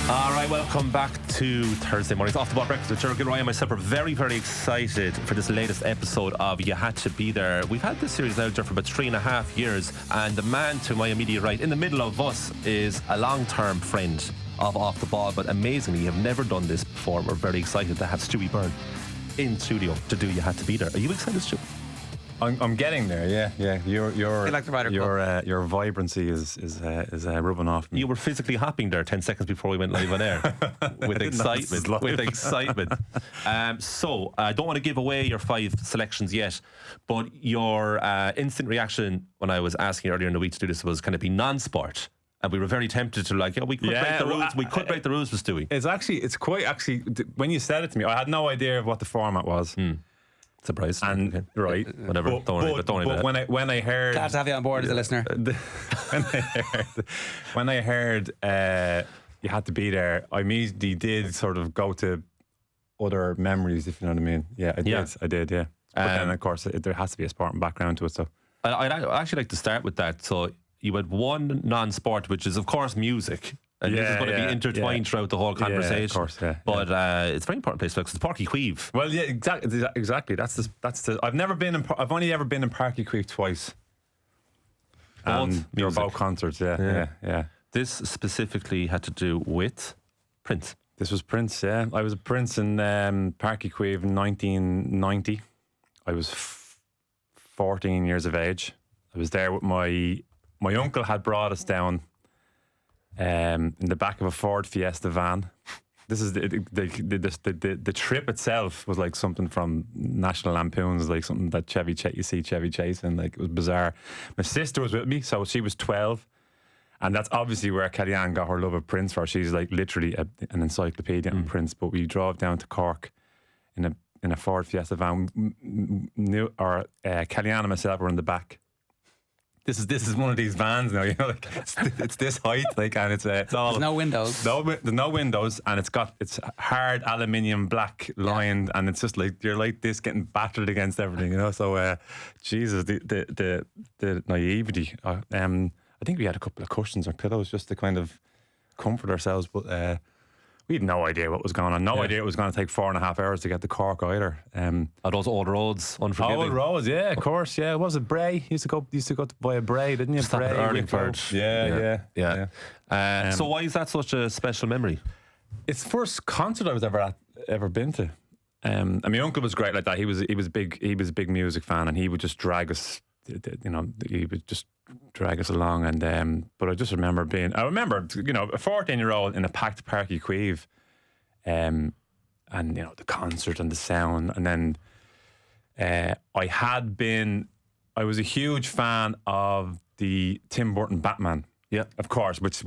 All right, welcome back to Thursday morning's Off the Ball Breakfast with Stuart GIlroy and myself are very, very excited for this latest episode of You Had to Be There. We've had this series out there for about 3.5 years, and the man to my immediate right, in the middle of us, is a long-term friend of Off the Ball, but amazingly, you've never done this before. We're very excited to have Stuey Byrne in studio to do You Had to Be There. Are you excited, Stu? I'm getting there, yeah. Your vibrancy is rubbing off me. You were physically hopping there 10 seconds before we went live on air with excitement. With excitement. So I don't want to give away your 5 selections yet, but your instant reaction when I was asking you earlier in the week to do this was, can it be non-sport? And we were very tempted to we could break the rules. We could break the rules with Stewie. It's quite when you said it to me, I had no idea of what the format was. Surprise. And okay. Right, whatever. Don't worry about it. When I heard, glad to have you on board as a listener. When I heard You Had to Be There, I immediately did sort of go to other memories, if you know what I mean. Yeah, I did. Yeah. But then of course there has to be a sporting background to it. So I'd actually like to start with that. So you had one non-sport, which is of course music. And this is going to be intertwined throughout the whole conversation. Yeah, of course, But it's a very important place to look. It's the Páirc Uí Chaoimh. Well, yeah, exactly. That's the. I've only ever been in Páirc Uí Chaoimh twice. They're both concerts. Yeah. This specifically had to do with Prince. This was Prince. Yeah, I was a Prince in Páirc Uí Chaoimh in 1990. I was 14 years of age. I was there with my uncle had brought us down. In the back of a Ford Fiesta van. This is the trip itself was like something from National Lampoons, like something that you see Chevy chasing. Like, it was bizarre. My sister was with me, so she was 12, and that's obviously where Kellyanne got her love of Prince for. She's like literally an encyclopedia on Prince. But we drove down to Cork in a Ford Fiesta van. Kellyanne and myself were in the back. This is one of these vans now, you know, like it's this height, like, and it's all there's no windows. There's no windows, and it's hard aluminium black lined, and it's just like you're like this getting battered against everything, you know. So, Jesus, the naivety. I think we had a couple of cushions or pillows just to kind of comfort ourselves, but we had no idea what was going on. No idea it was going to take 4.5 hours to get to Cork either. Are those old roads unforgiving? Old roads, yeah, of course, yeah. Was it Bray? You used to go to buy a Bray, didn't you? Stop Bray, at Erlingford. Yeah. So why is that such a special memory? It's the first concert I was ever been to. And my uncle was great like that. He was a big music fan, and he would just drag us. You know, he would just drag us along, and but I just remember a 14-year-old in a packed Páirc Uí Chaoimh, and you know, the concert and the sound, and then I was a huge fan of the Tim Burton Batman, of course, which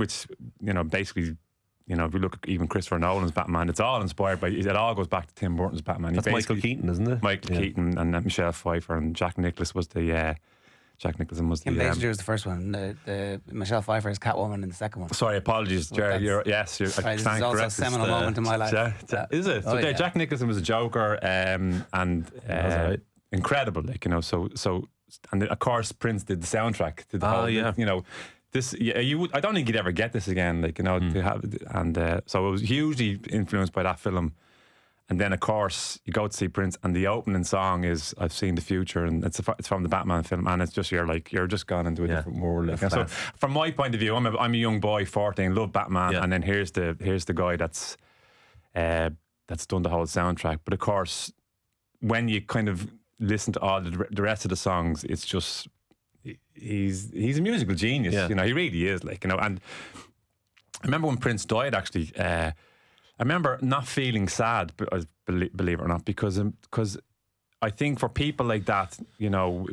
you know, basically, you know, if we look at even Christopher Nolan's Batman, it's all inspired by, it all goes back to Tim Burton's Batman. That's Michael Keaton, isn't it? Michael Keaton and Michelle Pfeiffer, and Jack Nicholson was the Kim Basinger was the first one. The Michelle Pfeiffer is Catwoman in the second one. Sorry, apologies, Jerry. You're this is also a seminal moment in my life. Is it? So Jack Nicholson was a Joker, and incredible, like, you know. So and of course Prince did the soundtrack to the whole. You know, this. I don't think you'd ever get this again, like, you know. To have, and so it was hugely influenced by that film. And then, of course, you go to see Prince, and the opening song is "I've Seen the Future," and it's from the Batman film, and it's just you're just gone into a different world. Like. So, from my point of view, I'm a young boy, 14, love Batman, and then here's the guy that's done the whole soundtrack. But of course, when you kind of listen to all the rest of the songs, it's just he's a musical genius. You know, he really is. Like, you know, and I remember when Prince died, actually. I remember not feeling sad, believe it or not, because I think for people like that, you know,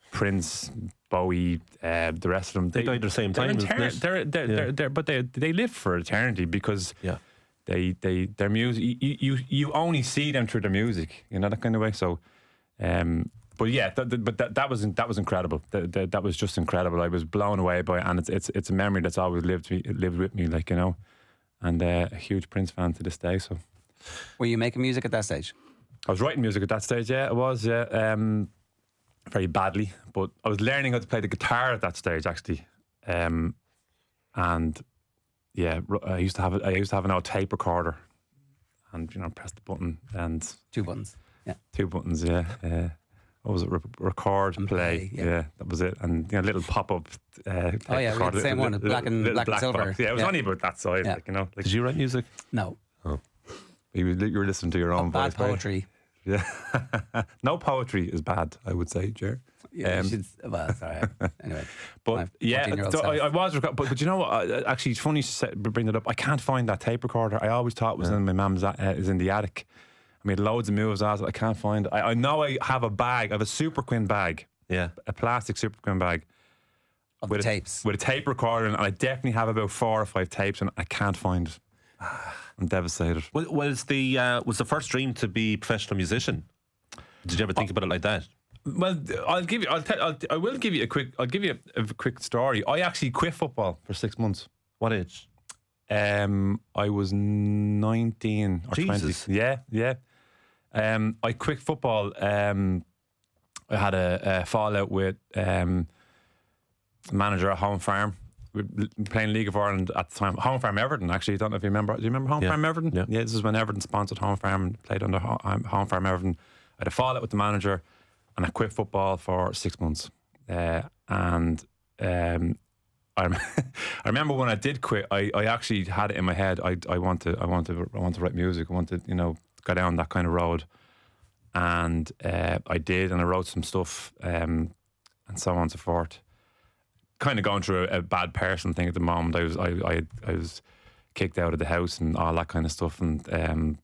Prince, Bowie, the rest of them, they died at the same time. But they live for eternity because their music. You only see them through their music, you know, that kind of way. So, but yeah, that was incredible. That was just incredible. I was blown away by it, and it's a memory that's always lived with me, like, you know. And a huge Prince fan to this day. So, were you making music at that stage? I was writing music at that stage. Yeah, I was. Yeah, very badly, but I was learning how to play the guitar at that stage, actually. And Yeah, I used to have an old tape recorder, and press the button and 2 buttons. Yeah, 2 buttons. Yeah. What was it? Record, and play. Yeah, that was it. And little pop up. We had the same one, black and silver. Box. Yeah, it was only about that size. Yeah. Did you write music? No. Oh. You were listening to your own voice. Bad poetry. Right? Yeah. No poetry is bad, I would say, Jer. Yeah, well, sorry. Anyway. But yeah, I was, but you know what? Actually, it's funny to bring that up. I can't find that tape recorder. I always thought it was in my mum's, is in the attic. I made loads of moves as I can't find it. I know I have a bag. I have a Super Quinn bag. Yeah. A plastic Super Quinn bag. Of with tapes. With a tape recorder, and I definitely have about 4 or 5 tapes, and I can't find it. I'm devastated. Was the first dream to be a professional musician? Did you ever think about it like that? Well, I will give you a quick story. I actually quit football for 6 months. What age? I was 19 or Jesus. 20. Yeah. I quit football. I had a fallout with the manager at Home Farm. We were playing League of Ireland at the time. Home Farm Everton, actually. I don't know if you remember. Do you remember Home Farm Everton? Yeah, this is when Everton sponsored Home Farm and played under Home Farm Everton. I had a fallout with the manager, and I quit football for 6 months. I remember when I did quit, I actually had it in my head. I want to write music. I want to go down that kind of road, and I did, and I wrote some stuff, and so on and so forth. Kind of going through a bad person thing at the moment. I was kicked out of the house and all that kind of stuff, and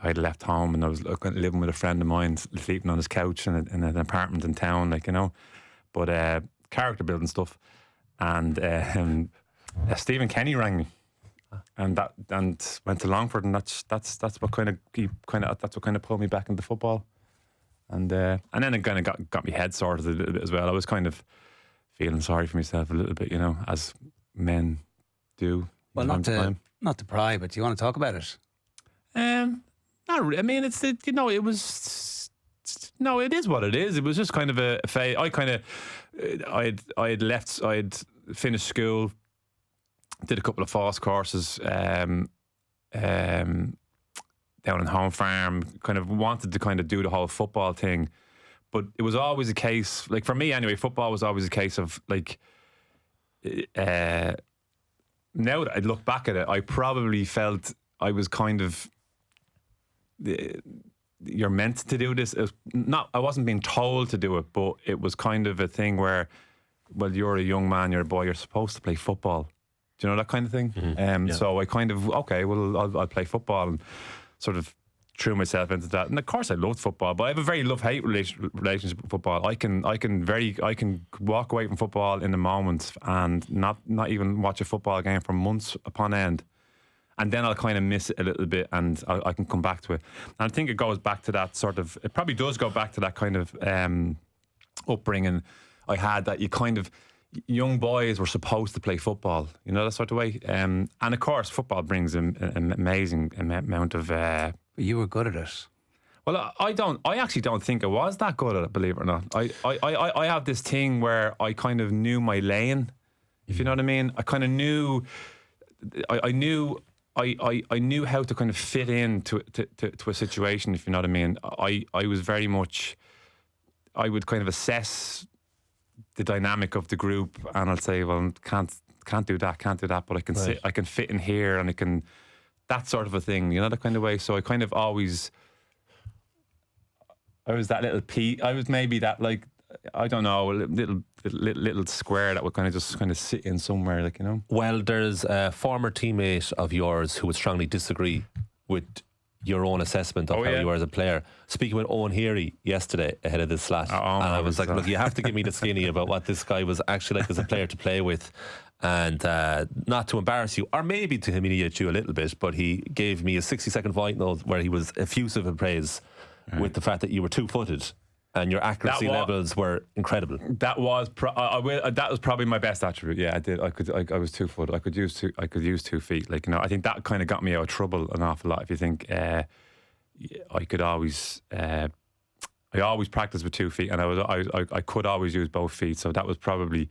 I'd left home, and I was living with a friend of mine, sleeping on his couch in an apartment in town, but character building stuff. And Stephen Kenny rang me, and went to Longford, and that's what kind of pulled me back into football, and then it kind of got my head sorted a little bit as well. I was kind of feeling sorry for myself a little bit, as men do. Well, not to pry, but do you want to talk about it? Not really. I mean, it was. No, it is what it is. It was just kind of a phase. I'd finished school, did a couple of FOSS courses down in Home Farm, kind of wanted to kind of do the whole football thing. But it was always a case, like for me anyway, football was always a case of like, now that I look back at it, I probably felt I was kind of, you're meant to do this. I wasn't being told to do it, but it was kind of a thing where, well, you're a young man, you're a boy, you're supposed to play football. Do you know that kind of thing? Mm-hmm. So I kind of, okay, well, I'll play football, and sort of threw myself into that. And of course I loved football, but I have a very love-hate relationship with football. I can walk away from football in a moment and not even watch a football game for months upon end. And then I'll kind of miss it a little bit, and I can come back to it. And I think it goes back to that sort of, it probably does go back to that kind of upbringing I had, that you kind of, young boys were supposed to play football, that sort of way. And of course, football brings an amazing amount of... But you were good at it. Well, I actually don't think I was that good at it, believe it or not. I have this thing where I kind of knew my lane, if you know what I mean. I kind of knew... I knew how to kind of fit in to a situation, if you know what I mean. I was very much, I would kind of assess the dynamic of the group, and I'll say, well, can't do that, but I can I can fit in here, and I can, that sort of a thing, that kind of way. So I kind of always, I was that I was maybe that, like, I don't know, a little square that would kind of just kind of sit in somewhere, like, Well, there's a former teammate of yours who would strongly disagree with your own assessment of how you were as a player. Speaking with Owen Heary yesterday ahead of this slat, and I was like, look, you have to give me the skinny about what this guy was actually like as a player to play with, and not to embarrass you, or maybe to humiliate you a little bit, but he gave me a 60-second voice note where he was effusive in praise with the fact that you were 2-footed. And your accuracy levels were incredible. That was probably my best attribute. Yeah, I did. I was 2-foot. I could use 2 feet. Like, I think that kind of got me out of trouble an awful lot. If you think, I always practiced with 2 feet, and I could always use both feet. So that was probably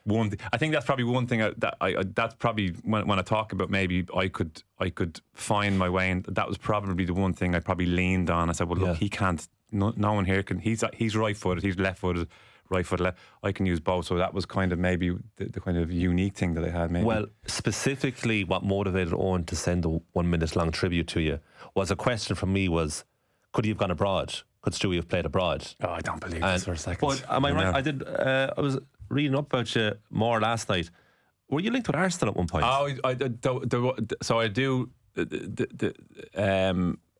I think that's probably one thing that's probably when I talk about maybe I could find my way, and that was probably the one thing I probably leaned on. I said, well, look, he can't. No one here can. He's right-footed. He's left-footed. Right-footed. I can use both. So that was kind of maybe the kind of unique thing that I had. Maybe. Well, specifically, what motivated Owen to send a 1 minute long tribute to you was a question from me: could he have gone abroad? Could Stewie have played abroad? Oh, I don't believe this for a second. But am I right? I was reading up about you more last night. Were you linked with Arsenal at one point? So I do.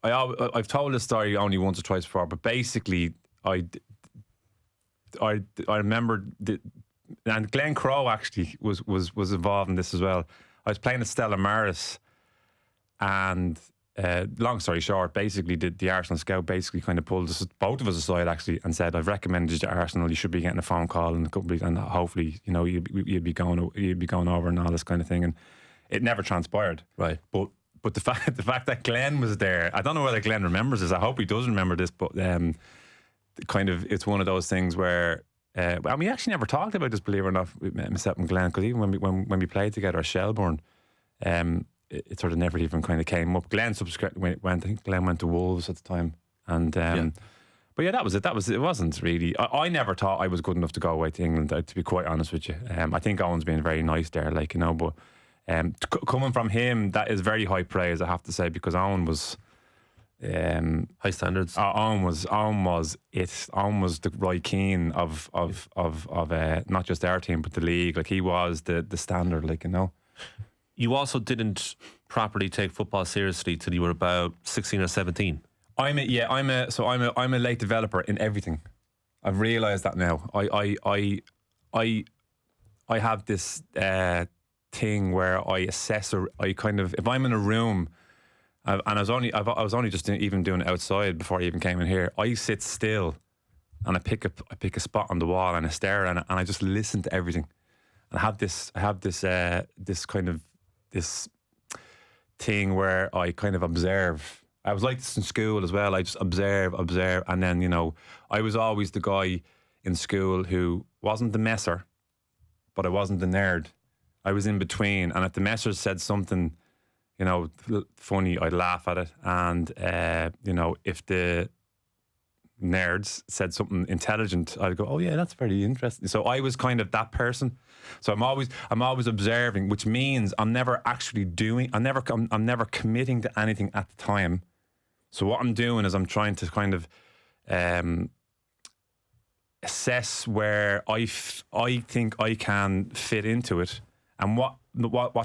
I've told this story only once or twice before, but basically, I remember and Glenn Crowe actually was involved in this as well. I was playing at Stella Maris, and long story short, basically the Arsenal scout basically kind of pulled us, both of us aside actually, and said, I've recommended you to Arsenal, you should be getting a phone call in a couple of weeks, and hopefully you'd be going over and all this kind of thing. And it never transpired, right? But the fact that Glenn was there, I don't know whether Glenn remembers this. I hope he does remember this, but kind of it's one of those things where and we actually never talked about this, believe it or not, myself and Glenn, because even when we played together at Shelbourne, it sort of never even kind of came up. Glenn subsequently I think Glenn went to Wolves at the time, and but yeah, that was it. It wasn't really. I never thought I was good enough to go away to England. To be quite honest with you, I think Owen's been very nice there, but coming from him, that is very high praise, I have to say, because Owen was high standards. Owen was the Roy Keane of not just our team but the league. Like, he was the standard. You also didn't properly take football seriously till you were about 16 or 17. I'm a late developer in everything. I've realised that now. I have this thing where I assess, or I kind of, if I'm in a room, and I was only just even doing it outside before I even came in here. I sit still and I pick a spot on the wall and I stare at it, and I just listen to everything. And I have this thing where I kind of observe. I was like this in school as well. I just observe, and then I was always the guy in school who wasn't the messer, but I wasn't the nerd. I was in between, and if the messer said something, funny, I'd laugh at it, and if the nerds said something intelligent, I'd go, oh yeah, that's very interesting. So I was kind of that person. So I'm always observing, which means I'm never actually doing. I'm never committing to anything at the time. So what I'm doing is I'm trying to kind of assess where I think I can fit into it, and what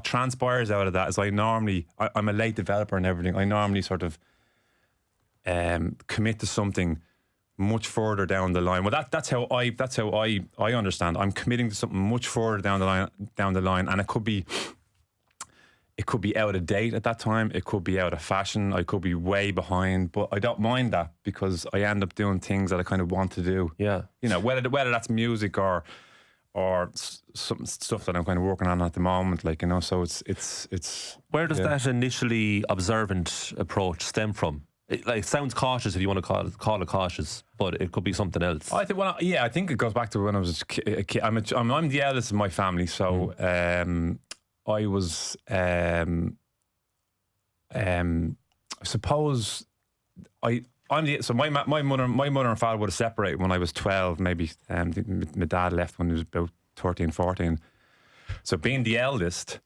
transpires out of that is I'm a late developer and everything. I normally sort of commit to something much further down the line. Well, that's how I understand. I'm committing to something much further down the line, and it could be out of date at that time. It could be out of fashion. I could be way behind, but I don't mind that, because I end up doing things that I kind of want to do. Yeah, whether that's music or some stuff that I'm kind of working on at the moment. So it's. Where does that initially observant approach stem from? It sounds cautious, if you want to call it cautious, but it could be something else. I think it goes back to when I was a kid. I'm the eldest in my family, so I was. I suppose my mother and father would have separated when I was 12. Maybe my dad left when he was about 13, 14. So being the eldest.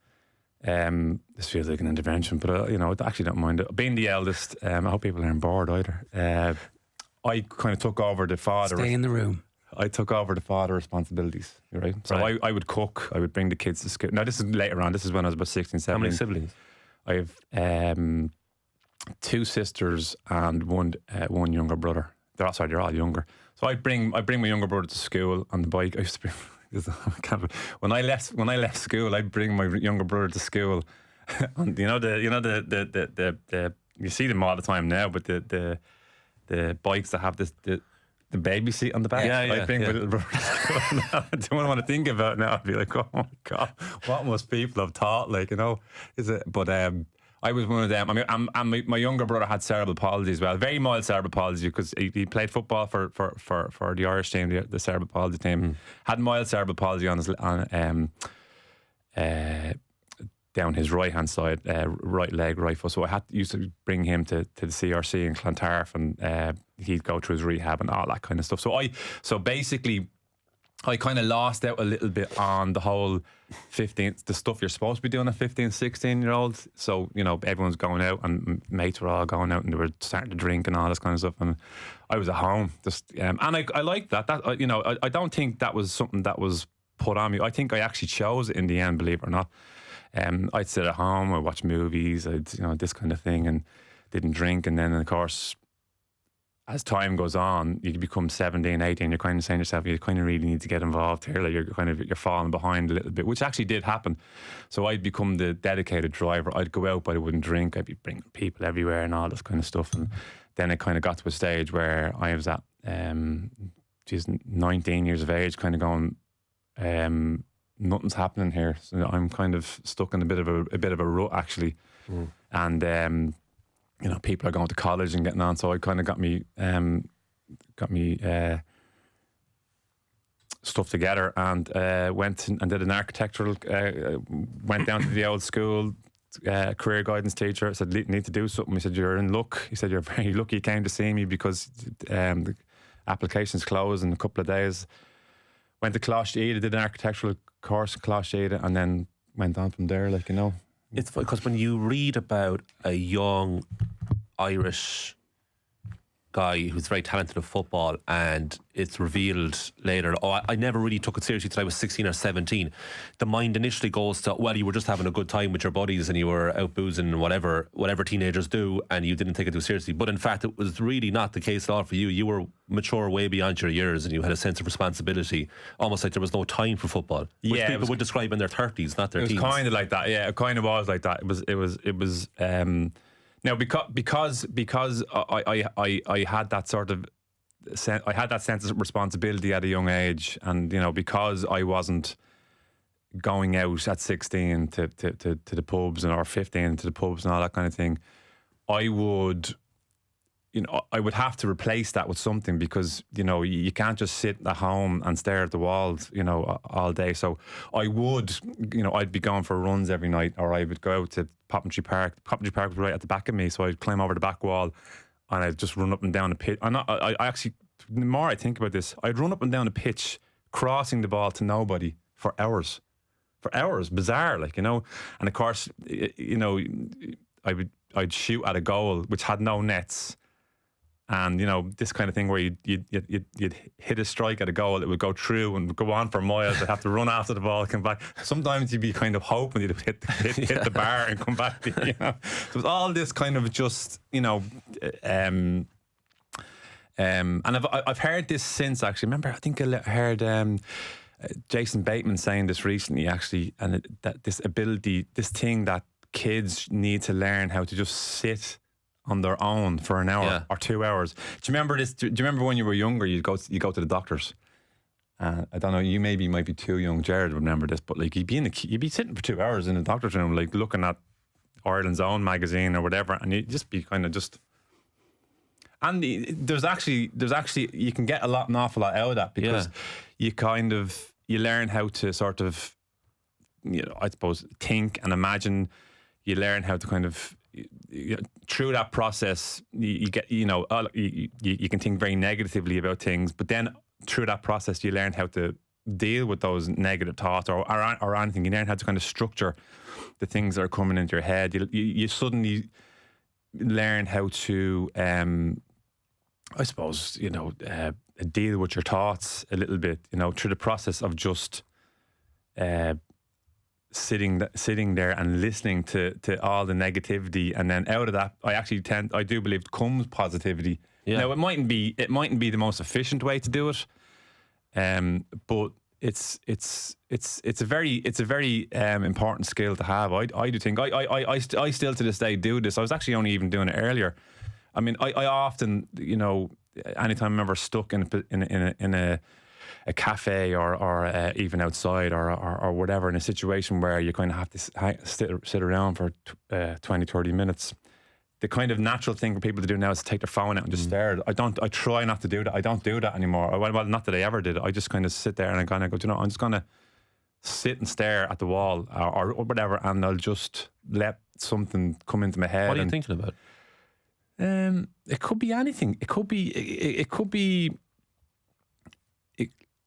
This feels like an intervention, but I actually don't mind it. Being the eldest, I hope people aren't bored either. I kind of took over the father. Stay in the room. I took over the father responsibilities, right? So right. I would cook. I would bring the kids to school. Now, this is later on. This is when I was about 16, 17. How many siblings? I have 2 sisters and one younger brother. They're all younger. So I bring my younger brother to school on the bike. I used to bring. When I left school, I'd bring my younger brother to school. And you see them all the time now, but the bikes that have the baby seat on the back. I'd bring my little brother to school. I don't want to think about it now. I'd be like, oh my God, what must people have taught? Is it? But I was one of them. I mean, my younger brother had cerebral palsy as well, very mild cerebral palsy, because he played football for the Irish team, the cerebral palsy team. Had mild cerebral palsy on his down his right hand side, right leg, right foot. So I used to bring him to the CRC in Clontarf, and he'd go through his rehab and all that kind of stuff. So basically, I kind of lost out a little bit on the whole the stuff you're supposed to be doing at 15, 16-year-olds. So, everyone's going out, and mates were all going out, and they were starting to drink and all this kind of stuff. And I was at home, just and I liked that. I don't think that was something that was put on me. I think I actually chose it in the end, believe it or not. I'd sit at home, I'd watch movies, this kind of thing, and didn't drink. And then, of course, as time goes on, you become 17, 18, you're kind of saying to yourself, you kind of really need to get involved here. Like you're falling behind a little bit, which actually did happen. So I'd become the dedicated driver. I'd go out, but I wouldn't drink. I'd be bringing people everywhere and all this kind of stuff. And then it kind of got to a stage where I was at, 19 years of age, kind of going, nothing's happening here. So I'm kind of stuck in a bit of a rut, actually. And people are going to college and getting on, so I kind of got me stuff together, and went and did an architectural. Went down to the old school. Career guidance teacher. I said, "You need to do something." He said, "You're in luck." He said, "You're very lucky you came to see me, because the application's closed in a couple of days." Went to Closhida, did an architectural course in Closhida, and then went on from there. It's funny because when you read about a young Irish guy who's very talented at football, and it's revealed later, I never really took it seriously till I was 16 or 17. The mind initially goes to, well, you were just having a good time with your buddies and you were out boozing and whatever teenagers do, and you didn't take it too seriously. But in fact, it was really not the case at all for you. You were mature way beyond your years, and you had a sense of responsibility, almost like there was no time for football, which people would describe in their 30s, not their teens. It was kind of like that. Yeah, it kind of was like that. It was. Now, because I had that sort of I had that sense of responsibility at a young age, and because I wasn't going out at 16 to the pubs, or 15 to the pubs and all that kind of thing, I would have to replace that with something, because you can't just sit at home and stare at the walls all day. So I would I'd be going for runs every night, or I would go out to Poppentry Park. Poppentry Park was right at the back of me, so I'd climb over the back wall and I'd just run up and down the pitch. I actually, the more I think about this, I'd run up and down the pitch, crossing the ball to nobody for hours. Bizarre, and of course, I'd shoot at a goal which had no nets. And this kind of thing where you'd hit a strike at a goal, it would go through and go on for miles. I'd have to run after the ball, come back. Sometimes you'd be kind of hoping you'd hit the bar and come back. So it was all this kind of just and I've heard this since, actually. Remember, I think I heard Jason Bateman saying this recently, actually, and that this thing that kids need to learn how to just sit on their own for an hour or 2 hours. Do you remember this? Do you remember when you were younger, you go to the doctors? I don't know, you maybe might be too young, Jared, would remember this, but you'd be sitting for 2 hours in the doctor's room, looking at Ireland's Own magazine or whatever, and you'd just be kind of just. And there's actually you can get an awful lot out of that, because you learn how to sort of, I suppose, think and imagine. You learn how to kind of. Through that process, you get you can think very negatively about things, but then through that process, you learn how to deal with those negative thoughts or anything. You learn how to kind of structure the things that are coming into your head. You suddenly learn how to, I suppose, deal with your thoughts a little bit. Through the process of just. Sitting there and listening to all the negativity, and then out of that, I do believe comes positivity. Yeah. Now it mightn't be the most efficient way to do it, but it's a very important skill to have. I do think I still to this day do this. I was actually only even doing it earlier. I mean, I often anytime I'm ever stuck in a a cafe or even outside or whatever, in a situation where you kind of have to sit around for 20, 30 minutes. The kind of natural thing for people to do now is to take their phone out and just stare. I try not to do that. I don't do that anymore. Well, not that I ever did. I just kind of sit there and I kind of go, you know, I'm just going to sit and stare at the wall or whatever, and I'll just let something come into my head. What are you thinking about? It could be anything. It could be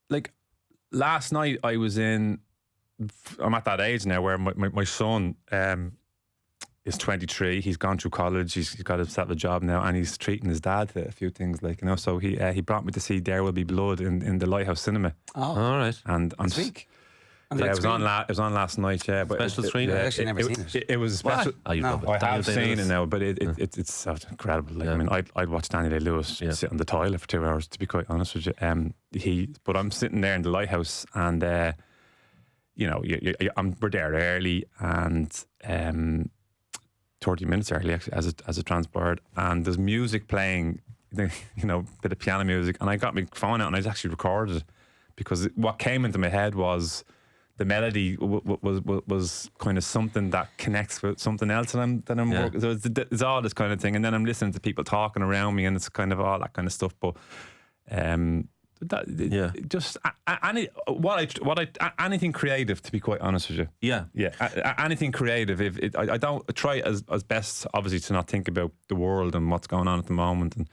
like last night I was in, I'm at that age now where my son is 23. He's gone through college. He's got himself a job now, and he's treating his dad to a few things, like, you know. So he brought me to see There Will Be Blood in the Lighthouse Cinema. Oh, all right. And on week. Yeah, it was on last night. Yeah, but special screening. I've actually never seen it. It was a special. Oh, you love it. I have seen it now, but it's so incredible. Like, I mean, I'd watch Daniel Day-Lewis sit on the toilet for 2 hours, to be quite honest with you. But I'm sitting there in the Lighthouse, and you know, we're there early, and 30 minutes early, actually, as it transpired, and there's music playing, you know, a bit of piano music, and I got my phone out and I actually recorded it, because what came into my head was the melody was kind of something that connects with something else that I'm working. So it's all this kind of thing, and then I'm listening to people talking around me, and it's kind of all that kind of stuff. But just anything creative, to be quite honest with you. Anything creative. I don't try as best, obviously, to not think about the world and what's going on at the moment, and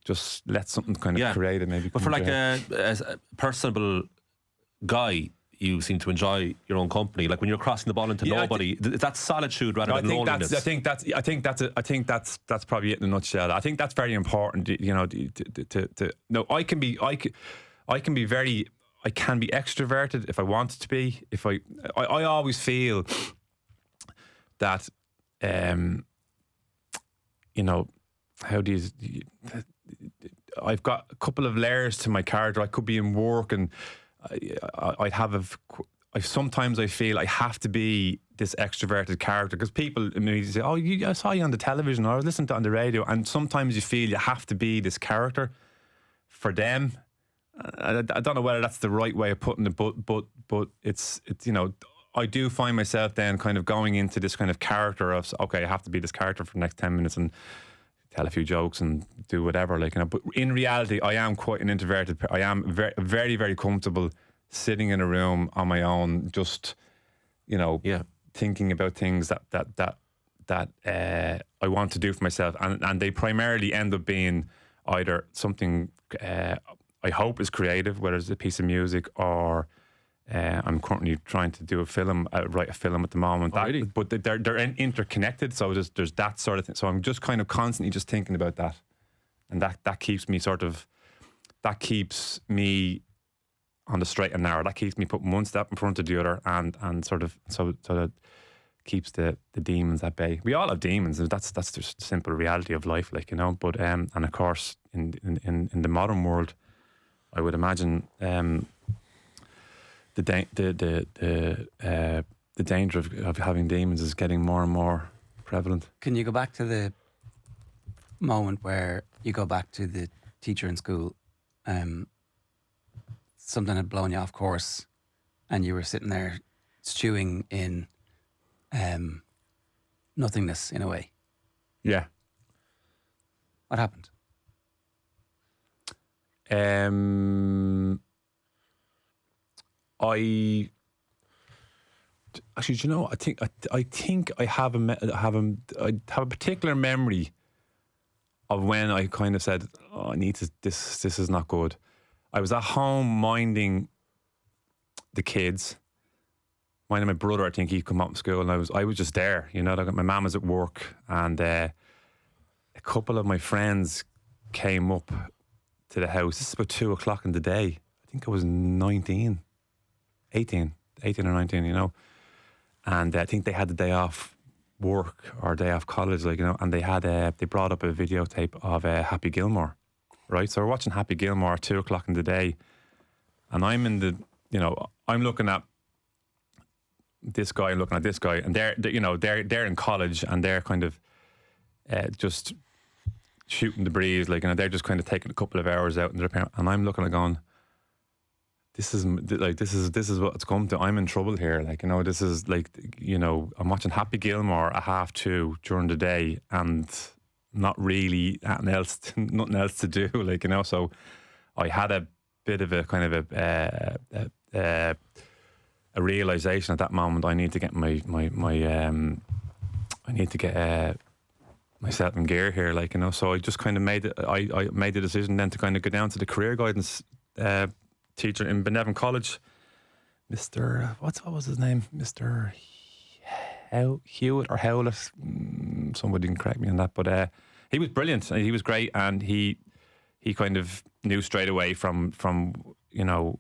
just let something kind of creative maybe. But for like a personable guy, you seem to enjoy your own company. Like when you're crossing the ball into nobody, that's solitude rather than loneliness. I think that's probably it in a nutshell. I think that's very important. You know, I can be extroverted if I want to be. If I always feel that, you know, I've got a couple of layers to my character. I could be in work, and sometimes I feel I have to be this extroverted character, because people immediately say, "Oh, I saw you on the television, or I was listening to it on the radio," and sometimes you feel you have to be this character for them. I don't know whether that's the right way of putting it, but it's you know, I do find myself then kind of going into this kind of character of, okay, I have to be this character for the next 10 minutes and tell a few jokes and do whatever, like, you know. But in reality, I am quite an introverted. I am very, very, very comfortable sitting in a room on my own, just, you know, thinking about things that I want to do for myself, and they primarily end up being either something I hope is creative, whether it's a piece of music, or I'm currently trying to do write a film at the moment. Really? But they're interconnected, so there's that sort of thing. So I'm just kind of constantly just thinking about that, and that keeps me keeps me on the straight and narrow. That keeps me putting one step in front of the other, and sort of so that keeps the demons at bay. We all have demons, and that's just the simple reality of life, like, you know. But and of course in the modern world, I would imagine the danger of having demons is getting more and more prevalent. Can you go back to the moment where you go back to the teacher in school? Something had blown you off course, and you were sitting there stewing in nothingness, in a way. Yeah. What happened? I actually, do you know, I think I have a particular memory of when I kind of said, "Oh, I need to. This is not good." I was at home minding the kids, minding my brother. I think he'd come out from school, and I was just there. You know, like, my mum was at work, and a couple of my friends came up to the house. This is about 2 o'clock in the day. I think I was 18 or 19, you know. And I think they had the day off work or day off college, like, you know, and they brought up a videotape of Happy Gilmore, right? So we're watching Happy Gilmore at 2 o'clock in the day, and I'm looking at this guy, looking at this guy, and they're in college, and they're kind of just shooting the breeze, like, you know, they're just kind of taking a couple of hours out, and I'm looking and going, this is what it's come to. I'm in trouble here. Like, you know, this is like, you know, I'm watching Happy Gilmore at 2:30 during the day and not really nothing else to do. Like, you know, so I had a bit of a kind of a realization at that moment. I need to get myself in gear here. Like, you know, so I just kind of made the decision then to kind of go down to the career guidance teacher in Benevan College, Mr. What was his name? Mr. Hewitt or Howlett. Somebody can correct me on that, but he was brilliant. He was great, and he kind of knew straight away from you know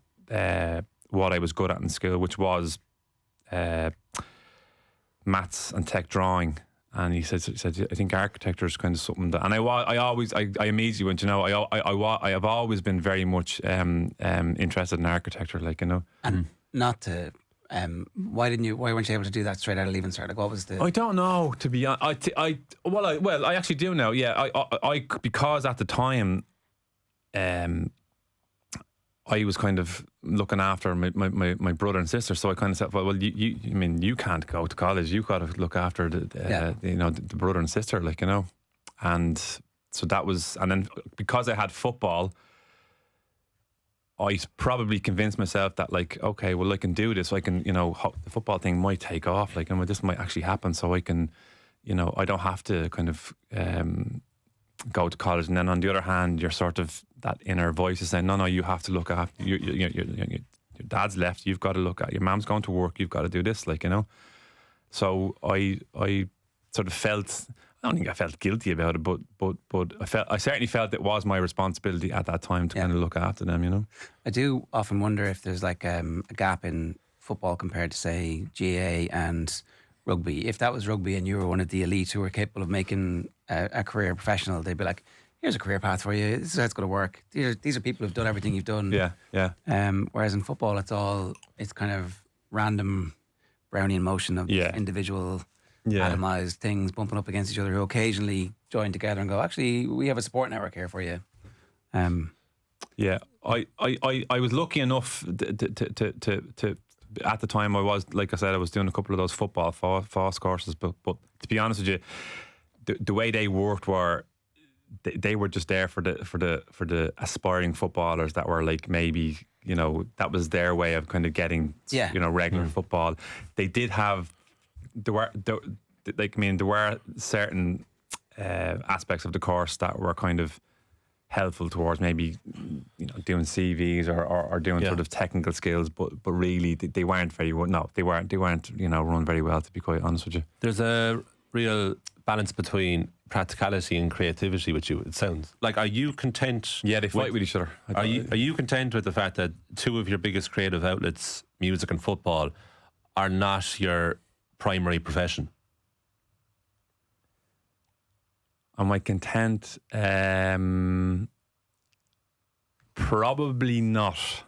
what I was good at in school, which was maths and tech drawing. And he said, I think architecture is kind of something that, and I immediately went, you know, I have always been very much interested in architecture, like, you know. And not to, why weren't you able to do that straight out of Leaving Cert? Like, what was the? I don't know, to be honest. I actually do know. Yeah, I because at the time, I was kind of looking after my brother and sister, so I kind of said, well, you can't go to college. You've got to look after the brother and sister, like, you know. And so that was, and then because I had football, I probably convinced myself that, like, okay, well, I can do this. I can, you know, the football thing might take off, like, and this might actually happen. So I can, you know, I don't have to kind of go to college. And then on the other hand, you're sort of, that inner voice is saying, no, you have to look after your dad's left, you've got to look at, your mom's going to work, you've got to do this, like, you know. So I sort of felt, I don't think I felt guilty about it, but I certainly felt it was my responsibility at that time to kind of look after them, you know. I do often wonder if there's like a gap in football compared to, say, GA and rugby. If that was rugby and you were one of the elite who were capable of making a career professional, they'd be like, here's a career path for you. This is how it's going to work. These are people who've done everything you've done. Yeah. Whereas in football, it's kind of random Brownian motion of individual atomized things bumping up against each other, who occasionally join together and go, actually, we have a support network here for you. Yeah, I was lucky enough to at the time, I was, like I said, I was doing a couple of those football FOSS courses, but to be honest with you, the way they worked were, they were just there for the aspiring footballers that were like, maybe, you know, that was their way of kind of getting you know, regular football. They did have, there were certain aspects of the course that were kind of helpful towards maybe, you know, doing CVs or doing sort of technical skills, but really they weren't very well. No, they weren't you know, run very well, to be quite honest with you. There's a real balance between practicality and creativity with you, it sounds like. Are you content? Yeah, they fight with each other. Are you content with the fact that two of your biggest creative outlets, music and football, are not your primary profession? Am I content? Probably not.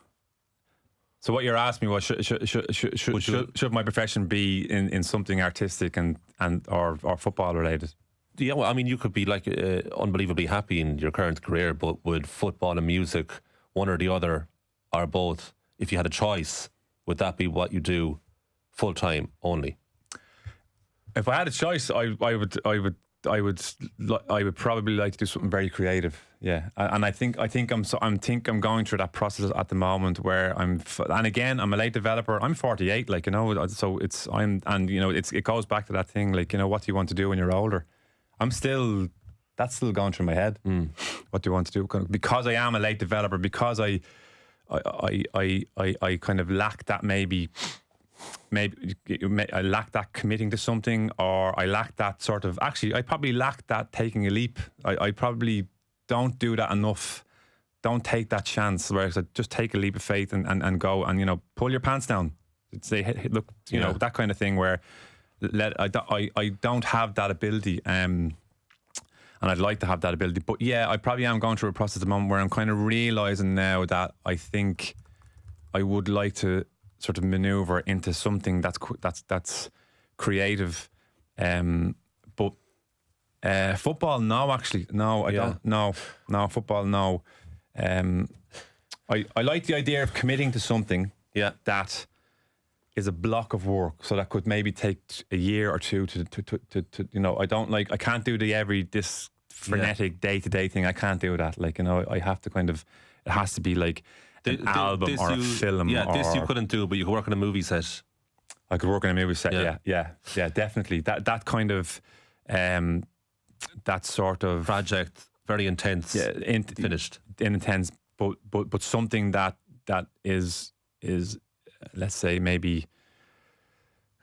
So what you're asking me was, should my profession be in something artistic and or football related? Yeah, well, I mean, you could be like unbelievably happy in your current career, but would football and music, one or the other, or both, if you had a choice, would that be what you do full time only? If I had a choice, I would probably like to do something very creative. Yeah, and I think I'm going through that process at the moment where and again, I'm a late developer. I'm 48, like, you know, so it goes back to that thing, like, you know, what do you want to do when you're older? That's still going through my head. What do you want to do? Because I am a late developer, because I kind of lack that maybe I lack that committing to something, or I lack that sort of, actually I probably lack that taking a leap. I probably don't do that enough. Don't take that chance, where I just take a leap of faith and go and, you know, pull your pants down. Say, hey, look, you know, that kind of thing, where I don't have that ability, and I'd like to have that ability. But yeah, I probably am going through a process at the moment where I'm kind of realising now that I think I would like to sort of manoeuvre into something that's creative. But football, no, actually, no, I don't. No, football, no. I like the idea of committing to something that is a block of work, so that could maybe take a year or two to I can't do this frenetic day-to-day thing. I can't do that. I have to kind of, it has to be like an album or a film. Yeah, this you couldn't do, but you could work on a movie set. I could work on a movie set. Yeah, definitely. That kind of that sort of project, very intense. Finished. Intense, but something that is let's say maybe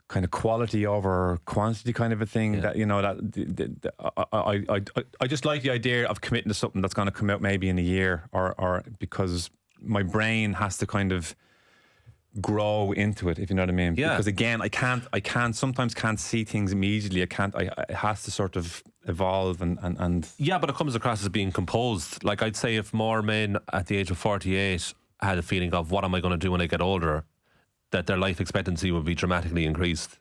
kind of quality over quantity kind of a thing. That I just like the idea of committing to something that's going to come out maybe in a year, or because my brain has to kind of grow into it, if you know what I mean. Yeah. Because again, I sometimes can't see things immediately. It has to sort of evolve and yeah, but it comes across as being composed. Like, I'd say if more men at the age of 48 had a feeling of what am I going to do when I get older, that their life expectancy would be dramatically increased,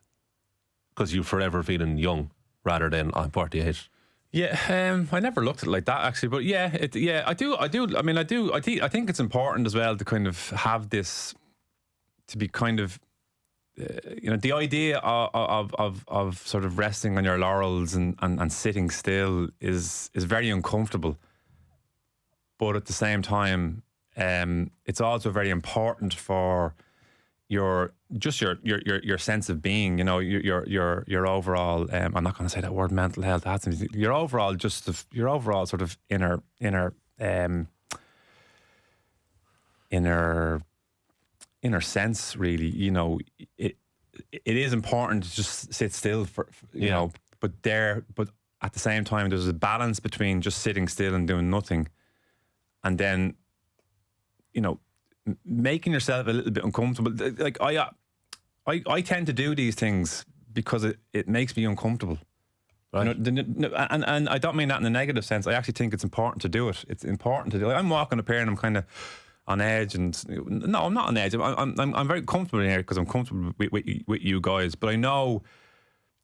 because you're forever feeling young rather than I'm 48. Yeah, I never looked at it like that actually, but I do. I think it's important as well to kind of have this, to be kind of, the idea of sort of resting on your laurels and sitting still is very uncomfortable. But at the same time, it's also very important for your sense of being. Your overall. I'm not going to say that word, mental health. Your overall sort of inner sense, really. It is important to just sit still for but at the same time there's a balance between just sitting still and doing nothing, and then making yourself a little bit uncomfortable. Like I tend to do these things because it makes me uncomfortable. Right. And I don't mean that in a negative sense. I actually think it's important to do it. It's important to do it. I'm walking up here and I'm kind of on edge, and no, I'm not on edge. I'm very comfortable in here because I'm comfortable with you guys. But I know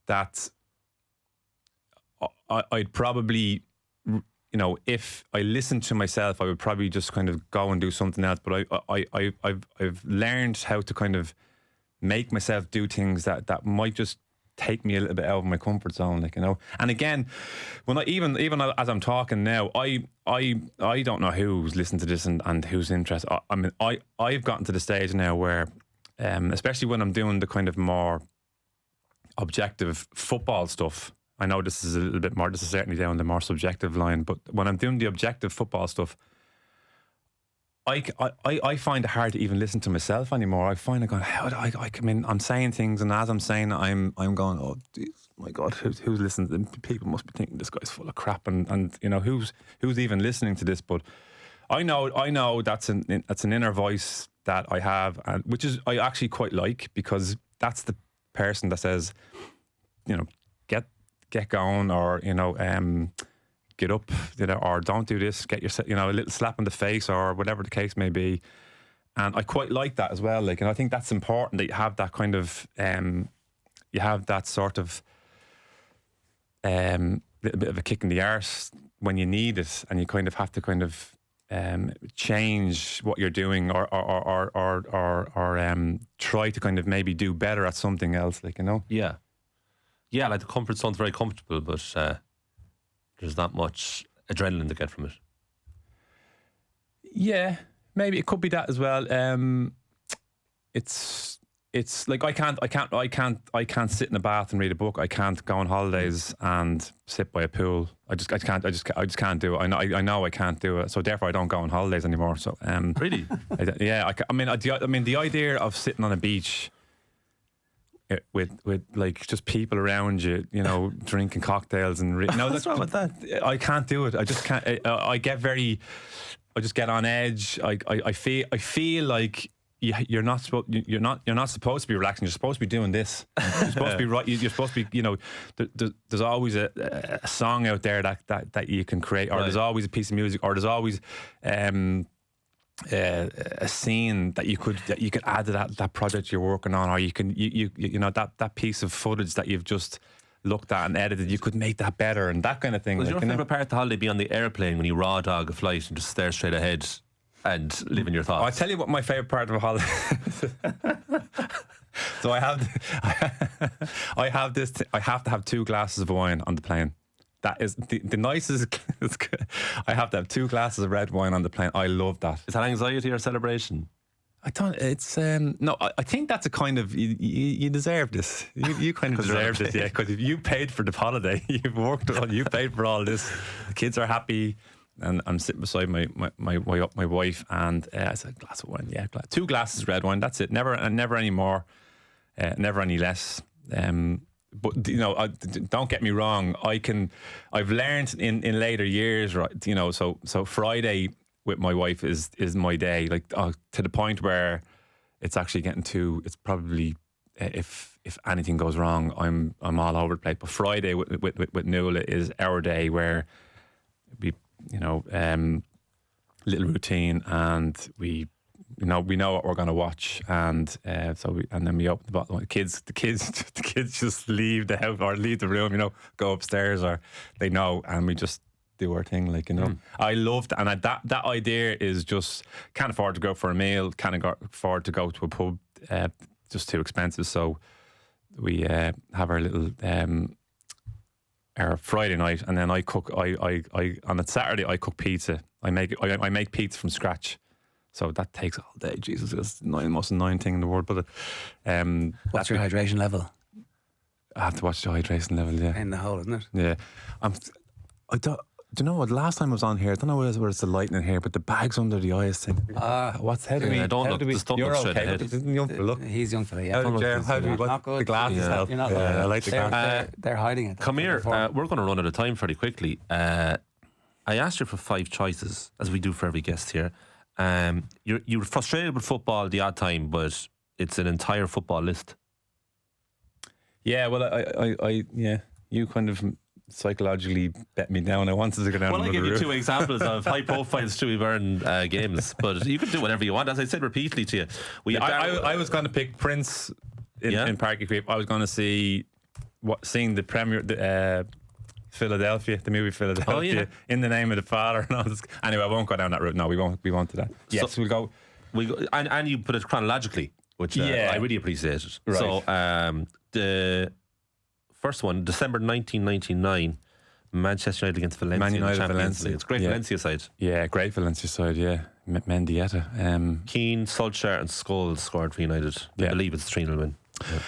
that I'd probably, if I listened to myself, I would probably just kind of go and do something else. But I've learned how to kind of make myself do things that might just take me a little bit out of my comfort zone, And again, when even as I'm talking now, I don't know who's listening to this and who's interested. I've gotten to the stage now where, especially when I'm doing the kind of more objective football stuff. I know this is a little bit more. This is certainly down the more subjective line, but when I'm doing the objective football stuff, I find it hard to even listen to myself anymore. I find it going, how do I come in? I'm saying things, and as I'm saying, I'm going, oh, geez, my God, who's listening? People must be thinking this guy's full of crap, and who's even listening to this? But I know that's an inner voice that I have, and which is I actually quite like, because that's the person that says, get going, or get up, or don't do this, get yourself, a little slap in the face, or whatever the case may be. And I quite like that as well. And I think that's important, that you have that kind of, you have that sort of little bit of a kick in the arse when you need it, and you kind of have to kind of change what you're doing, or try to kind of maybe do better at something else, Yeah. Yeah, like the comfort zone's very comfortable, but there's not much adrenaline to get from it. Yeah, maybe it could be that as well. It's like I can't sit in a bath and read a book. I can't go on holidays and sit by a pool. I just can't do it. I know I can't do it. So therefore, I don't go on holidays anymore. So really, the idea of sitting on a beach with like just people around you, drinking cocktails and what's wrong with that? I can't do it. I just can't. I just get on edge. I feel like you're not supposed to be relaxing. You're supposed to be doing this. You're supposed to be right. You're supposed to be. There's always a song out there that you can create, or there's always a piece of music, or there's always a scene that you could add to that project you're working on, or you can that piece of footage that you've just looked at and edited, you could make that better, and that kind of thing. Was your favourite part of the holiday be on the airplane when you raw dog a flight and just stare straight ahead and live in your thoughts. I'll tell you what my favourite part of a holiday. So I have this. I have to have 2 glasses of wine on the plane. That is the nicest. I have to have 2 glasses of red wine on the plane. I love that. Is that anxiety or celebration? I don't. It's no. I think that's a kind of you deserve this. You kind of deserve this, yeah. Because if you paid for the holiday, you've worked on. You paid for all this. The kids are happy, and I'm sitting beside my wife, and I said, glass of wine. Yeah, 2 glasses of red wine. That's it. Never any more. Never any less. But you know, don't get me wrong. I've learned in later years, right? You know, so Friday with my wife is my day, like to the point where it's actually getting to. It's probably if anything goes wrong, I'm all over the place. But Friday with Nuala is our day where we, you know, little routine, and we know what we're going to watch, and then we open the bottle. The kids just leave the house or leave the room, you know, go upstairs, or they know, and we just do our thing, like, you know. I loved, and that idea is just can't afford to go for a meal, can't afford to go to a pub, just too expensive. So we have our little our Friday night, and then I cook. I on a Saturday I cook pizza. I make pizza from scratch. So that takes all day. Jesus, it's the most annoying thing in the world. But what's your hydration level? I have to watch the hydration level. Yeah, in the hole, isn't it? Yeah, I don't. Do you know what? Last time I was on here, I don't know whether it's the lighting in here, but the bags under the eyes thing. What's how do we? I don't know. You're okay. Young fella. He's young fella. Yeah. How do we? Not good. The glasses help. I like the glasses. They're hiding it. Come here. We're going to run out of time pretty quickly. I asked you for 5 choices, as we do for every guest here. You're frustrated with football the odd time, but it's an entire football list. Yeah, well, I you kind of psychologically bet me down. I wanted to go down. Well, I give you route. 2 examples of high-profile Stuey Byrne games, but you can do whatever you want. As I said repeatedly to you, I was going to pick Prince in Parky Creep. I was going to seeing the Premier. Philadelphia, the movie Philadelphia, In the Name of the Father, and all this. Anyway, I won't go down that route. No, we won't do that. Yes, so we'll go, and you put it chronologically, which I really appreciate it. Right. So the first one, December 1999, Manchester United against Valencia. Man United, Valencia. It's great Valencia side. Yeah, great Valencia side. Yeah, Mendieta. Keane, Solskjaer, and Scholes scored for United. I believe it's 3-0 win. Yeah.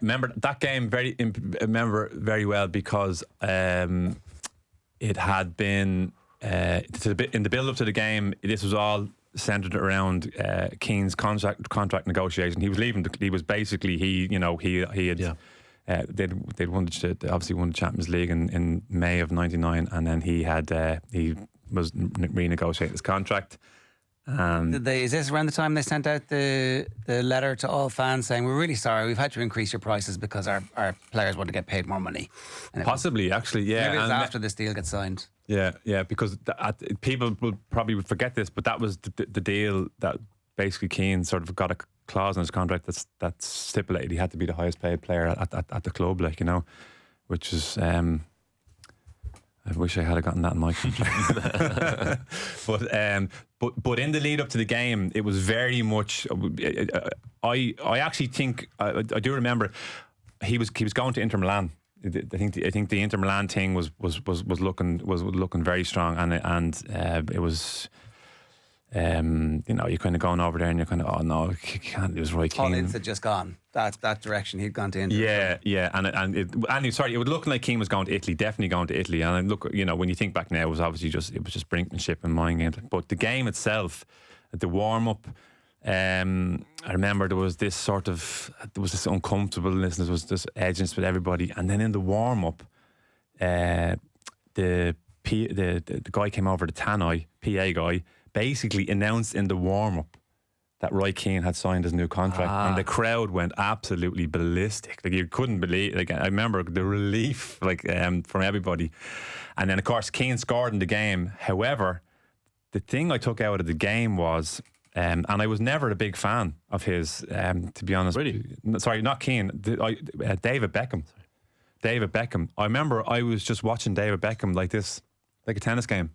Remember that game very well because it had been in the build up to the game. This was all centered around Keane's contract negotiation. He was leaving. He was basically he had. They'd won obviously won the Champions League in May of '99, and then he was renegotiating his contract. Is this around the time they sent out the letter to all fans saying, we're really sorry, we've had to increase your prices because our players want to get paid more money? Possibly, actually, yeah. Maybe it was after this deal gets signed. Yeah, because people will probably forget this, but that was the deal that basically Keane sort of got a clause in his contract that stipulated he had to be the highest paid player at the club, like, you know, which is... I wish I had gotten that in my contract. But in the lead up to the game, it was very much. I actually think I do remember he was going to Inter Milan. I think the Inter Milan thing was looking very strong, and it was. You know, you're kind of going over there and you're kind of, oh no, you can't lose Roy Keane. Paul Ince had just gone that direction. He'd gone to Inter. Yeah, and it would look like Keane was going to Italy, definitely going to Italy. And look, you know, when you think back now, it was obviously just brinkmanship and mind games. But the game itself, the warm up, I remember there was this uncomfortableness, there was this edginess with everybody, and then in the warm up, the guy came over, the Tannoy PA guy, basically announced in the warm-up that Roy Keane had signed his new contract, and the crowd went absolutely ballistic. Like, you couldn't believe. Like, I remember the relief, like, from everybody. And then, of course, Keane scored in the game. However, the thing I took out of the game was, and I was never a big fan of his, to be honest. Really? Sorry, not Keane. David Beckham. David Beckham. I remember I was just watching David Beckham like this, like a tennis game.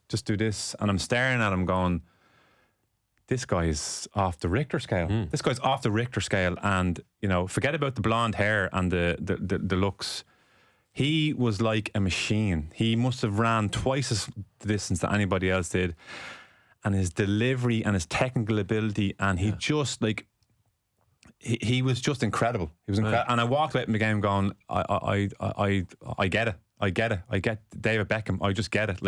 Just do this, and I'm staring at him going, this guy's off the Richter scale. This guy's off the Richter scale, and forget about the blonde hair and the looks. He was like a machine. He must have ran twice as the distance that anybody else did, and his delivery and his technical ability, and he just he was just incredible. He was incredible, and I walked away from the game going, I get it. I get it. I get David Beckham. I just get it.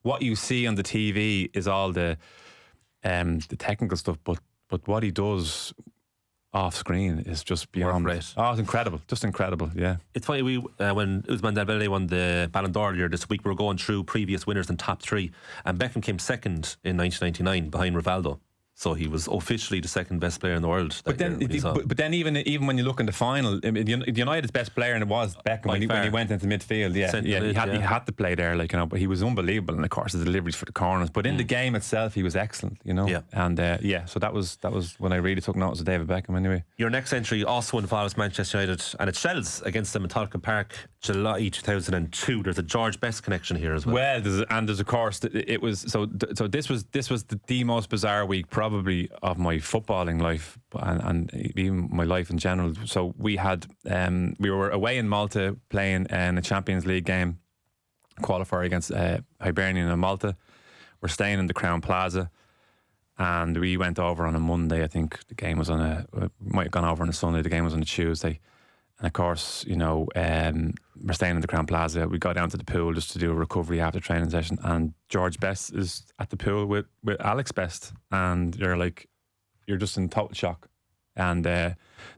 What you see on the TV is all the technical stuff, but what he does off screen is just beyond. Oh, it's incredible. Just incredible. Yeah. It's funny, when Ousmane Dembélé won the Ballon d'Or earlier this week, we were going through previous winners and top three, and Beckham came second in 1999 behind Rivaldo. So he was officially the second best player in the world. But then even when you look in the final, I mean, United's best player, and it was Beckham when he went into midfield. He had to play there, but he was unbelievable. And of course, the deliveries for the corners. But in the game itself, he was excellent. And so that was when I really took notice of David Beckham. Anyway, your next entry also involves Manchester United, and it's Shells against them in Tolkien Park, July 2002. There's a George Best connection here as well. Well, there's of course it was so this was the most bizarre week probably of my footballing life and even my life in general. So we were away in Malta playing in a Champions League game qualifier against Hibernian in Malta. We're staying in the Crown Plaza, and we went over on a Monday. I think the game was might have gone over on a Sunday. The game was on a Tuesday. And of course, we're staying in the Crown Plaza. We got down to the pool just to do a recovery after training session, and George Best is at the pool with Alex Best, and you're just in total shock. And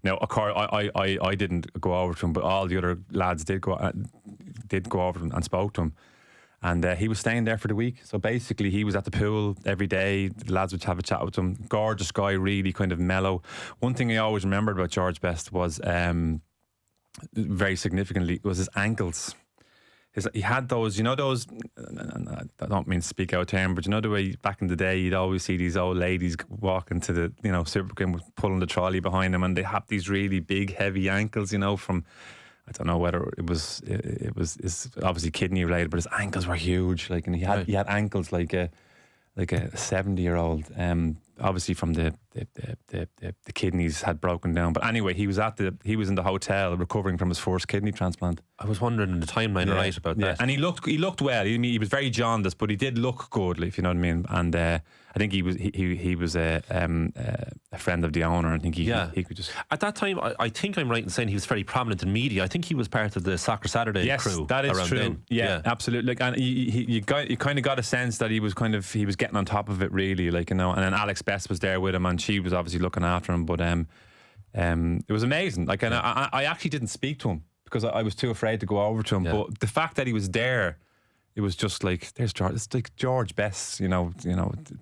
now, of course, I didn't go over to him, but all the other lads did go over to him and spoke to him. And he was staying there for the week. So basically, he was at the pool every day. The lads would have a chat with him. Gorgeous guy, really kind of mellow. One thing I always remembered about George Best was, very significantly, was his ankles. He had those, those, and I don't mean to speak out of term, but the way back in the day you'd always see these old ladies walking to the, Supercam pulling the trolley behind them, and they have these really big, heavy ankles, from, I don't know whether it's obviously kidney related, but his ankles were huge, and he had ankles like a 70-year-old. Obviously from the kidneys had broken down. But anyway, he was in the hotel recovering from his first kidney transplant. I was wondering in the timeline right about that. And he looked well. He was very jaundiced, but he did look good, if you know what I mean. And I think he was a friend of the owner. I think he could just. At that time, I think I'm right in saying he was very prominent in media. I think he was part of the Soccer Saturday crew. Yes, that is true. Then. Yeah, absolutely. And you kind of got a sense that he was getting on top of it, really. And then Alex Best was there with him, and she was obviously looking after him. But it was amazing. And I actually didn't speak to him because I was too afraid to go over to him. Yeah. But the fact that he was there, it was just there's George. It's like George Best,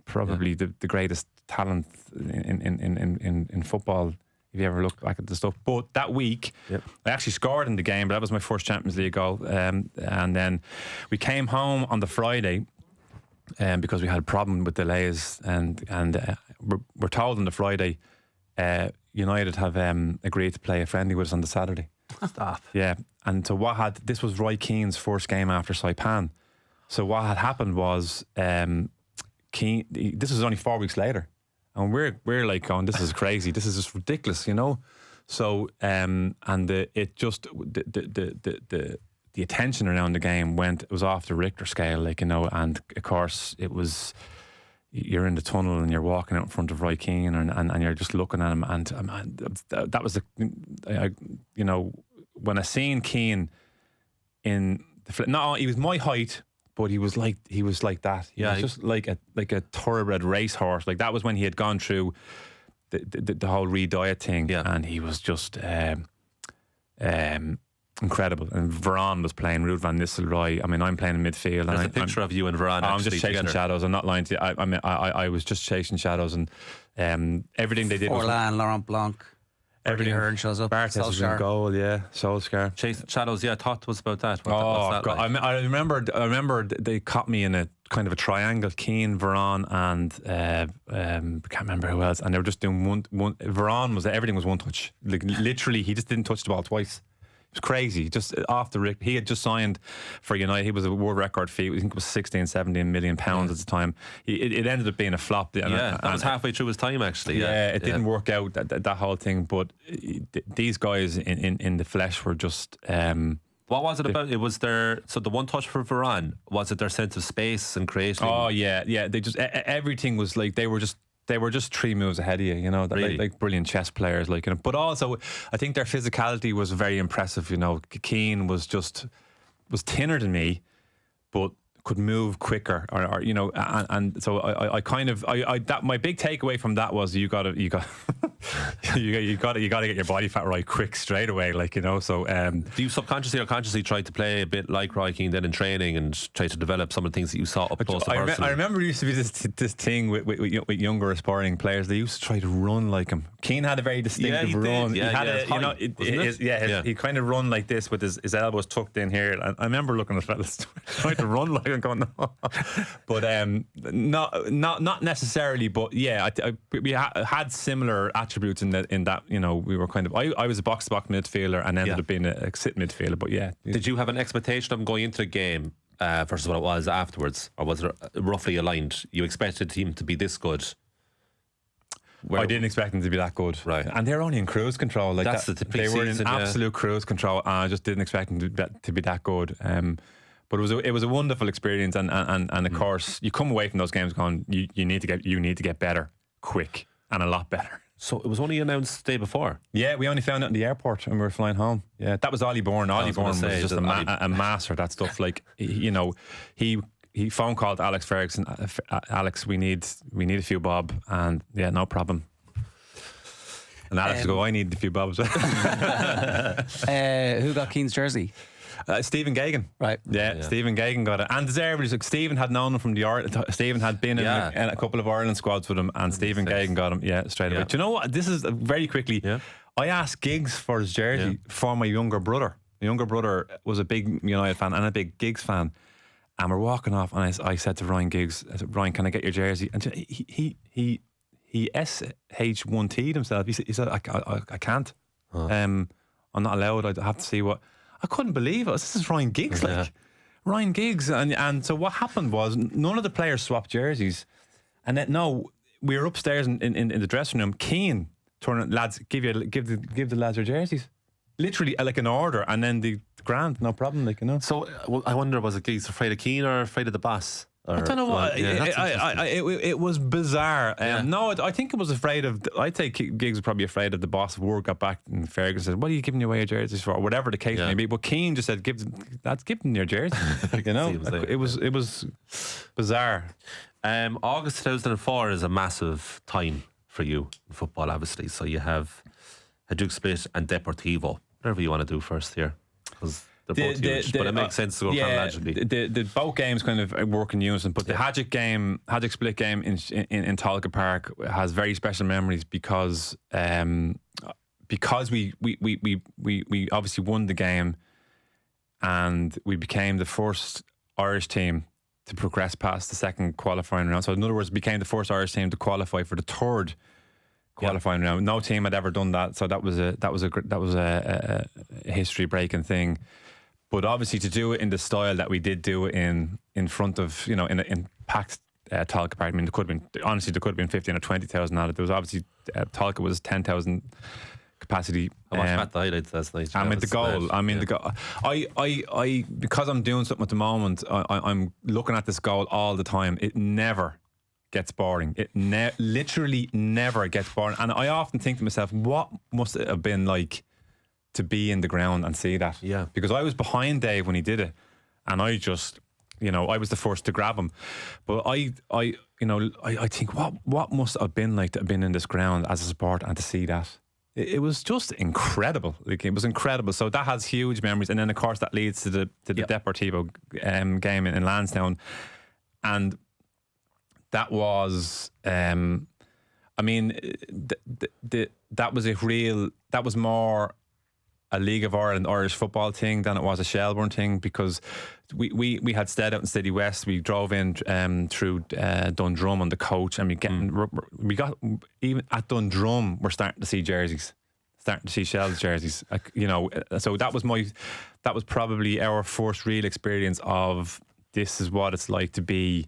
probably the greatest talent in football if you ever look back at the stuff. But that week, I actually scored in the game, but that was my first Champions League goal. And then we came home on the Friday because we had a problem with delays, and we're told on the Friday United have agreed to play a friendly with us on the Saturday. Stop. Yeah. And so this was Roy Keane's first game after Saipan. So what had happened was Keane, this was only 4 weeks later, and we're like going, this is crazy, this is just ridiculous, So the attention around the game it was off the Richter scale, and of course it was. You're in the tunnel and you're walking out in front of Roy Keane, and you're just looking at him, and that was when I seen Keane in he was my height, but he was like that. He was just like a thoroughbred racehorse. That was when he had gone through the whole re-diet thing, and he was just incredible. And Varane was playing Ruud van Nistelrooy. I mean, I'm playing in midfield. There's a picture of you and Varane. I'm just chasing together. shadows. I'm not lying to you. I was just chasing shadows, and everything they did was Orlan, Laurent Blanc. Everything Hearn shows up. Bartes was in goal, Solskjaer. Chasing shadows, I thought was about that. What's that like? I remember they caught me in a kind of a triangle. Keane, Varane, and I can't remember who else. And they were just doing one. Varane everything was one touch. Literally, he just didn't touch the ball twice. was crazy, just off the rip. He had just signed for United. He was a world record fee. I think it was 16, 17 million pounds at the time. It ended up being a flop. That was halfway through his time, actually. It didn't work out, that whole thing. But these guys in the flesh were just. What was it about? It was the one touch for Varane. Was it their sense of space and creating? Oh yeah. They just everything was like they were just 3 moves ahead of you. You know, really? like brilliant chess players. Like, you know, but also I think their physicality was very impressive. You know, Keane was thinner than me, but could move quicker, or you know, and so I kind of that my big takeaway from that was you got to get your body fat right quick straight away, like, you know. So do you subconsciously or consciously try to play a bit like Roy Keane then in training and try to develop some of the things that you saw up close? I remember there used to be this thing with younger aspiring players. They used to try to run like him. Keane had a very distinctive run. He kind of run like this with his elbows tucked in here. And I remember looking at fellas trying to run like him, going, no. But not necessarily. But yeah, we had similar attributes in that. You know, we were kind of. I was a box-to-box midfielder and ended up being a sit midfielder. But yeah, did you have an expectation of going into the game versus what it was afterwards, or was it roughly aligned? You expected the team to be this good. I didn't expect them to be that good, right? And they're only in cruise control. Like that's they were in absolute cruise control, and I just didn't expect them to be that good. But it was a wonderful experience, and of course you come away from those games going, you need to get better quick and a lot better. So it was only announced the day before. Yeah, we only found it in the airport when we were flying home. Yeah, that was Ollie Bourne. Ollie Bourne was just a master at that stuff. Like, you know, he phone called Alex Ferguson. Alex, we need a few bob, and yeah, no problem. And Alex would go, I need a few bobs. Who got Keane's jersey? Stephen Gagan. Right. Yeah, Stephen Gagan got it. And deservedly, like, Stephen had known him from Stephen had been in a couple of Ireland squads with him, and Stephen Gagan got him, straight away. Do you know what? This is very quickly. Yeah. I asked Giggs for his jersey for my younger brother. My younger brother was a big United fan and a big Giggs fan. And we're walking off, and I said to Ryan Giggs, I said, Ryan, can I get your jersey? And he SH1T'd himself. He said, I can't. I'm not allowed. I have to see what. I couldn't believe it. This is Ryan Giggs, Ryan Giggs. And so what happened was none of the players swapped jerseys. And then, we were upstairs in the dressing room. Keane turned, lads, give the lads their jerseys. Literally like an order, and then the grand, no problem, like, you know. So I wonder, was it Giggs afraid of Keane or afraid of the boss? I don't know what. It was bizarre. No, I think it was afraid of. I'd say Giggs was probably afraid of the boss. If word got back, and Ferguson said, "What are you giving away your jerseys for?" Or whatever the case may be. But Keane just said, "Give them your jersey." You know, it was bizarre. August 2004 is a massive time for you in football, obviously. So you have Hajduk split and Deportivo. Whatever you want to do first here, because they're both huge, but it makes sense to go chronologically. The both games kind of work in unison, but the Hajduk split game in Tolka Park has very special memories because we obviously won the game, and we became the first Irish team to progress past the second qualifying round. So in other words, became the first Irish team to qualify for the third qualifying round. No team had ever done that, so that was a history breaking thing. But obviously, to do it in the style that we did do it in front of, you know, in packed Tolka Park. I mean, there could have been 15 or 20,000 at it. There was obviously Tolka was 10,000 capacity. I watched the highlights last night. The goal. I because I'm doing something at the moment. I'm looking at this goal all the time. It never gets boring. It literally never gets boring. And I often think to myself, what must it have been like to be in the ground and see that? Yeah. Because I was behind Dave when he did it, and I just, you know, I was the first to grab him. But I think what must it have been like to have been in this ground as a supporter and to see that. It was just incredible. Like, it was incredible. So that has huge memories, and then of course that leads to the Deportivo game in Lansdowne, and that was, that was more a League of Ireland Irish football thing than it was a Shelbourne thing, because we had stayed out in City West. We drove in through Dundrum on the coach, and we got even at Dundrum we're starting to see jerseys. starting to see Shels jerseys. So that was probably our first real experience of this is what it's like to be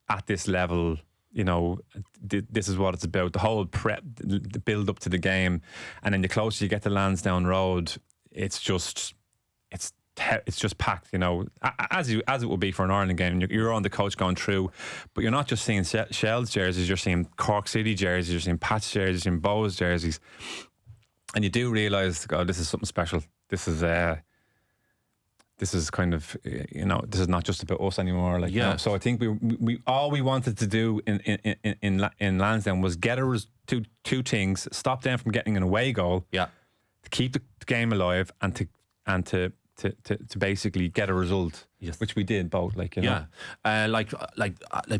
at this level. This is what it's about. The whole prep, the build up to the game, and then the closer you get to Lansdowne Road, it's just packed. As it will be for an Ireland game. You're on the coach going through, but you're not just seeing Shels jerseys. You're seeing Cork City jerseys. You're seeing Patch jerseys. You're seeing Bows jerseys, and you do realise, God, this is something special. This is kind of, this is not just about us anymore. So I think we all we wanted to do in Lansdowne was get two things: stop them from getting an away goal, to keep the game alive, and to basically get a result, which we did both.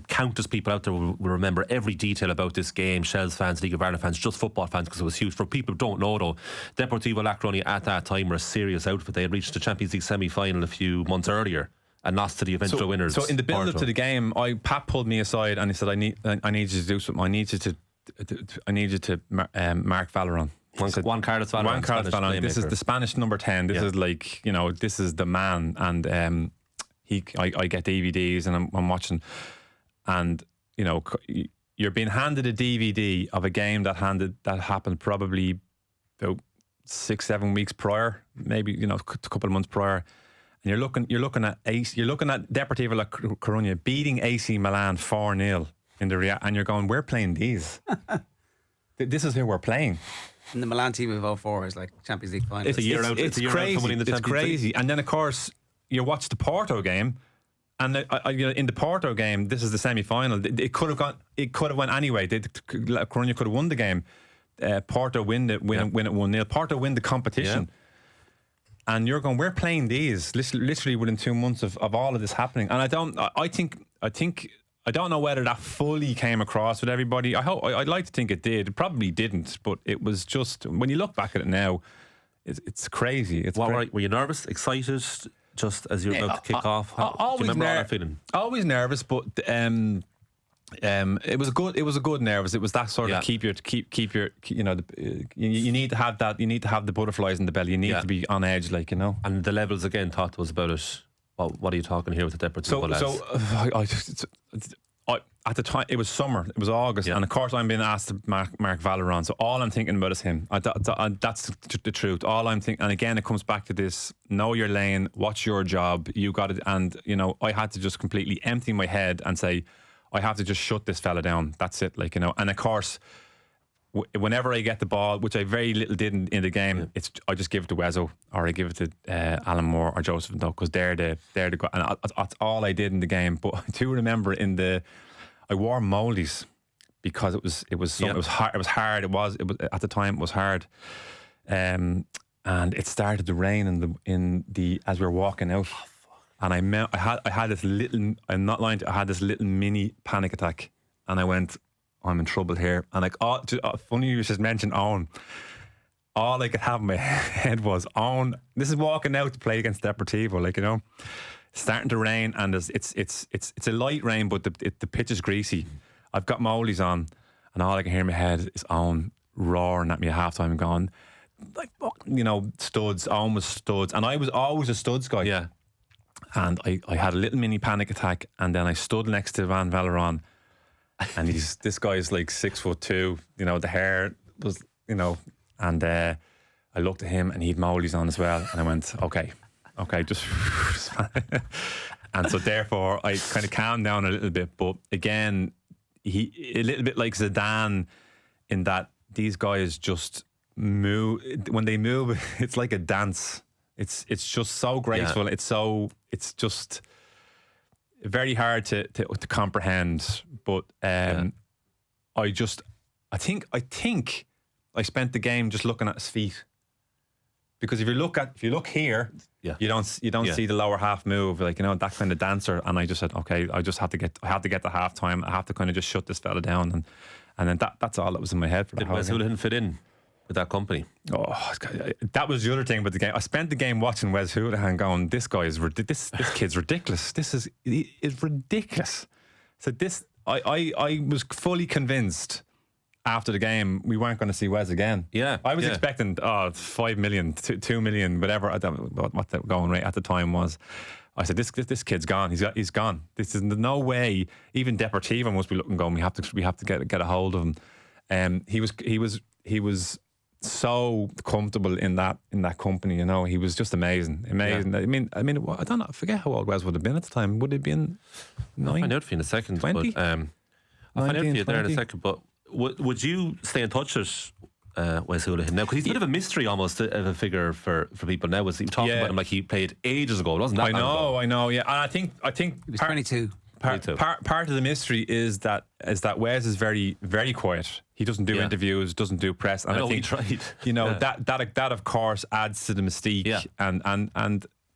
Countless people out there will remember every detail about this game. Shels fans, League of Ireland fans, just football fans, because it was huge. For people who don't know though, Deportivo La Coruña at that time were a serious outfit. They had reached the Champions League semi-final a few months earlier and lost to the eventual winners. So in the build up to the game, Pat pulled me aside and he said, I need you to do something. I need you to mark Valeron. Juan Carlos Valeron. This is the Spanish number 10. This is this is the man. And I get DVDs and I'm watching. And you're being handed a DVD of a game that happened probably about 6-7 weeks prior, maybe a couple of months prior. And you're looking at Deportivo La Coruña beating AC Milan 4-0 in the and you're going, we're playing these. This is who we're playing. And the Milan team of 04 is like Champions League final. It's a year out. It's crazy. It's crazy. And then of course you watch the Porto game, and in the Porto game, this is the semi-final. It could have gone. It could have went anyway. Coruña could have won the game. Porto win it 1-0. Porto win the competition. Yeah. And you're going, we're playing these literally within 2 months of all of this happening. And I don't know whether that fully came across with everybody. I'd like to think it did. It probably didn't, but it was just, when you look back at it now, it's crazy. Were you nervous, excited, just as you were about to kick off? Do you remember all that feeling? Always nervous, but it was a good nervous. It was that sort of keep your you need to have that. You need to have the butterflies in the belly. You need to be on edge, And the levels again. Talk to us about it. What are you talking here with the Deportivo lads? At the time, it was summer, it was August, and of course I'm being asked to mark Valeron, so all I'm thinking about is him. That's the truth. All I'm thinking, and again it comes back to this: know your lane, what's your job, you got it. And I had to just completely empty my head and say, I have to just shut this fella down. That's it, and of course whenever I get the ball, which I very little did in the game, I just give it to Wezzo, or I give it to Alan Moore or Joseph Duck, because they're the and that's all I did in the game. But I do remember I wore Moldies because it was hard. It was hard. It was at the time it was hard, and it started to rain as we were walking out, and I had this little. I'm not lying to you, I had this little mini panic attack, and I went, I'm in trouble here. And funny you just mentioned Owen. All I could have in my head was Owen. This is walking out to play against Deportivo, starting to rain, and it's a light rain, but the pitch is greasy. I've got Mollies on, and all I can hear in my head is Owen roaring at me at halftime and going, studs. Owen was studs, and I was always a studs guy. Yeah. And I had a little mini panic attack, and then I stood next to Van Valeron. And this guy is like 6'2", the hair was, and I looked at him and he'd Mollies on as well, and I went, okay, just and so therefore I kind of calmed down a little bit. But again, he a little bit like Zidane in that these guys just move. When they move, it's like a dance. It's just so graceful. Yeah. It's just very hard to comprehend, but I think I spent the game just looking at his feet, because if you look here, you don't see the lower half move, that kind of dancer. And I just said, okay, I have to get to half time. I have to kind of just shut this fella down, and then that's all that was in my head for the whole game. Did Wes Hoolahan fit in with that company? Oh, that was the other thing about the game. I spent the game watching Wes Hoolahan going, this guy is this kid's ridiculous. This is ridiculous. So I was fully convinced after the game, we weren't going to see Wes again. Yeah, I was expecting 5 million, 2 million, whatever. I don't know what the going rate at the time was. I said, this kid's gone. He's gone. This is no way. Even Deportivo must be looking, going, we have to get a hold of him. He was so comfortable in that company. You know, he was just amazing. Yeah. I mean, I don't know. I forget how old Wes would have been at the time. Would it have been 9? I'll find out for you in a second. 20? But, I'll find out for you there in a second. But would you stay in touch with Wes Houlihan now? Because he's a bit of a mystery almost of a figure for people now. Was he talking about him like he played ages ago? It wasn't that long ago. I know. Yeah, and I think he was 22. Part of the mystery is that Wes is very, very quiet. He doesn't do interviews, doesn't do press. And I think, he tried. You know, that of course adds to the mystique. Yeah.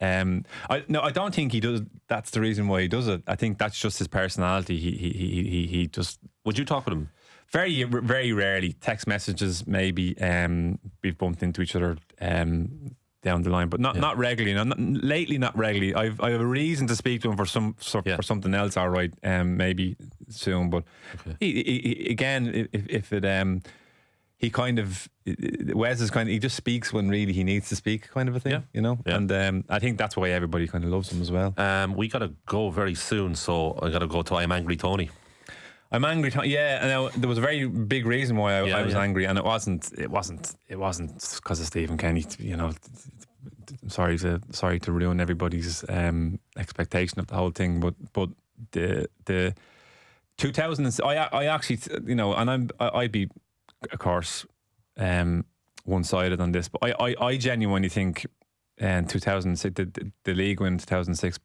I don't think he does. That's the reason why he does it. I think that's just his personality. He just. Would you talk with him? Very, very rarely. Text messages, maybe. We've bumped into each other down the line, but not regularly. Lately, not regularly. I have a reason to speak to him for something else. All right, maybe soon. But he again, if it he kind of Wes is he just speaks when really he needs to speak, kind of a thing, you know. Yeah. And I think that's why everybody kind of loves him as well. We got to go very soon, so I got to go to I'm Angry Tony. I'm angry. Yeah, now there was a very big reason why I was angry, and it wasn't because of Stephen Kenny. You know, sorry to ruin everybody's expectation of the whole thing, but the 2000. I actually, you know, and I'd be, of course, one-sided on this, but I genuinely think 2006 the league win in 2006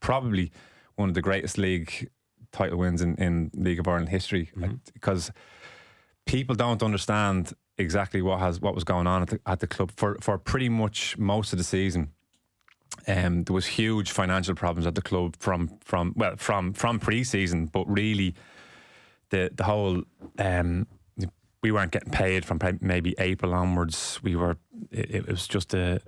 probably one of the greatest league title wins in League of Ireland history, because people don't understand exactly what was going on at the club for pretty much most of the season. There was huge financial problems at the club from pre-season, but really the whole we weren't getting paid from maybe April onwards. It was just a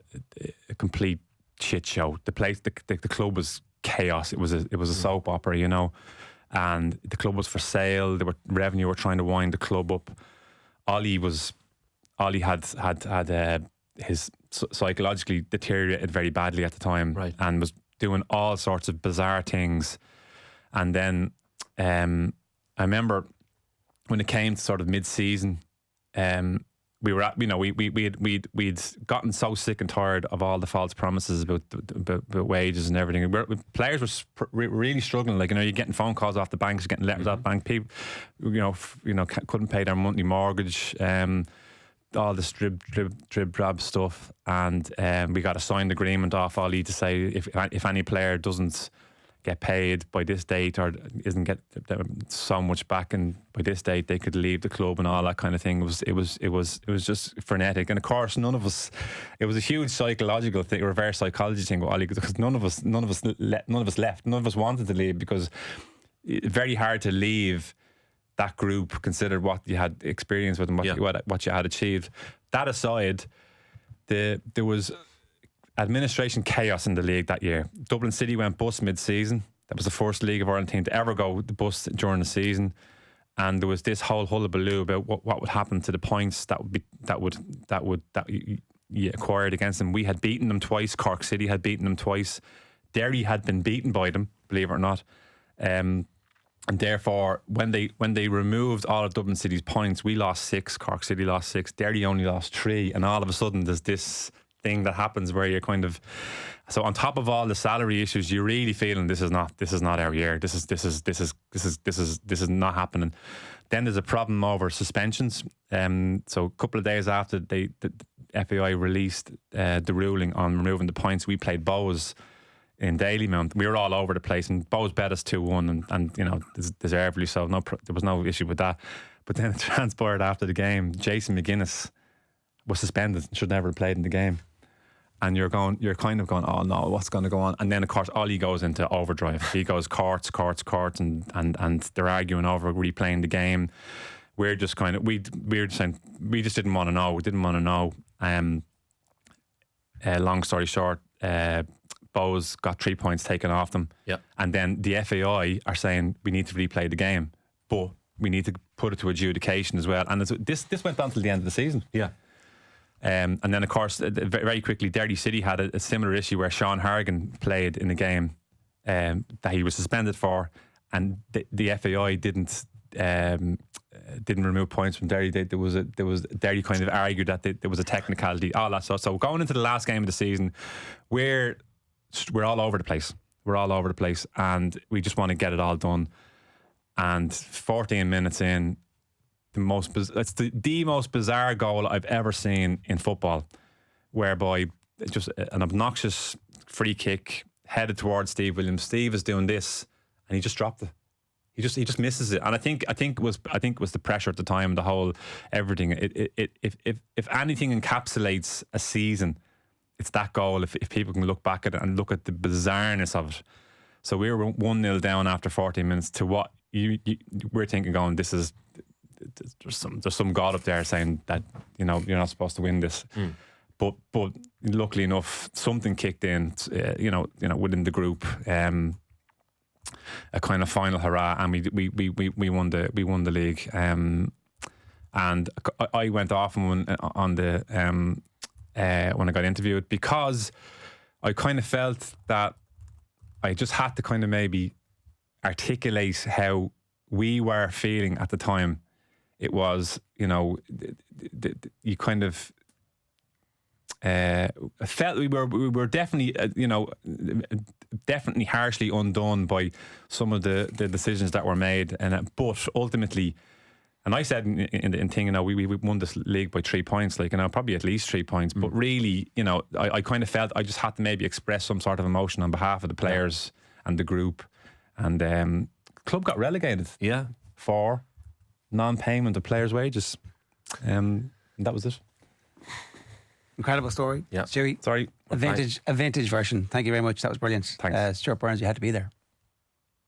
complete shit show. The club was chaos. It was a soap opera, you know. And the club was for sale. Revenue were trying to wind the club up. Ollie had his psychologically deteriorated very badly at the time, right, and was doing all sorts of bizarre things. And then I remember when it came to sort of mid-season, we were at, you know, we'd gotten so sick and tired of all the false promises about wages and everything. Players were really struggling. Like, you know, you're getting phone calls off the banks, getting letters off bank. People, you know, couldn't pay their monthly mortgage. All this drib drab stuff, and we got a signed agreement off Ollie to say if any player doesn't get paid by this date or isn't get so much back, and by this date they could leave the club and all that kind of thing. It was just frenetic, and of course none of us. It was a huge psychological thing, reverse psychology thing with Ollie, because none of us left. None of us wanted to leave, because it's very hard to leave that group, considered what you had experienced with them, what you had achieved. That aside, there was administration chaos in the league that year. Dublin City went bust mid-season. That was the first League of Ireland team to ever go the bust during the season, and there was this whole hullabaloo about what would happen to the points that you acquired against them. We had beaten them twice. Cork City had beaten them twice. Derry had been beaten by them, believe it or not. And therefore, when they removed all of Dublin City's points, we lost 6. Cork City lost 6. Derry only lost 3, and all of a sudden there's this thing that happens where you're kind of, so on top of all the salary issues, you're really feeling this is not our year. This is not happening. Then there's a problem over suspensions. So a couple of days after the FAI released the ruling on removing the points, we played Bows in Dalymount. We were all over the place, and Bows bet us 2-1, and you know, deservedly so. There was no issue with that. But then it transpired after the game. Jason McGuinness was suspended and should never have played in the game. And you're kind of going, oh no, what's going to go on? And then of course Ollie goes into overdrive. He goes courts, and they're arguing over replaying the game. We're just kind of we just didn't want to know. We didn't want to know. Long story short, Bows got 3 points taken off them. Yeah. And then the FAI are saying we need to replay the game, but we need to put it to adjudication as well. And this went on till the end of the season. Yeah. And then, of course, very quickly, Derry City had a similar issue where Sean Harrigan played in a game that he was suspended for, and the FAI didn't remove points from Derry. There was Derry kind of argued that there was a technicality, all that stuff. So going into the last game of the season, we're all over the place. We're all over the place, and we just want to get it all done. And 14 minutes in, it's the most bizarre goal I've ever seen in football, whereby just an obnoxious free kick headed towards Steve Williams. Steve is doing this, and he just dropped it. He just misses it, and I think it was the pressure at the time, the whole everything. If anything encapsulates a season, it's that goal. If people can look back at it and look at the bizarreness of it. So we were 1-0 down after 14 minutes to what we're thinking, going, this is. There's some God up there saying that you're not supposed to win this, but luckily enough something kicked in, within the group, a kind of final hurrah, and we won the league, and I went off on the when I got interviewed, because I kind of felt that I just had to kind of maybe articulate how we were feeling at the time. It was, you kind of felt we were definitely, definitely harshly undone by some of the decisions that were made, but ultimately, and I said in thing, we won this league by 3 points, probably at least 3 points, but really, I kind of felt I just had to maybe express some sort of emotion on behalf of the players and the group, and club got relegated for non-payment of players' wages. And that was it. Incredible story. Yeah. Stewie, sorry. a vintage version. Thank you very much. That was brilliant. Thanks. Stuart Byrne, you had to be there.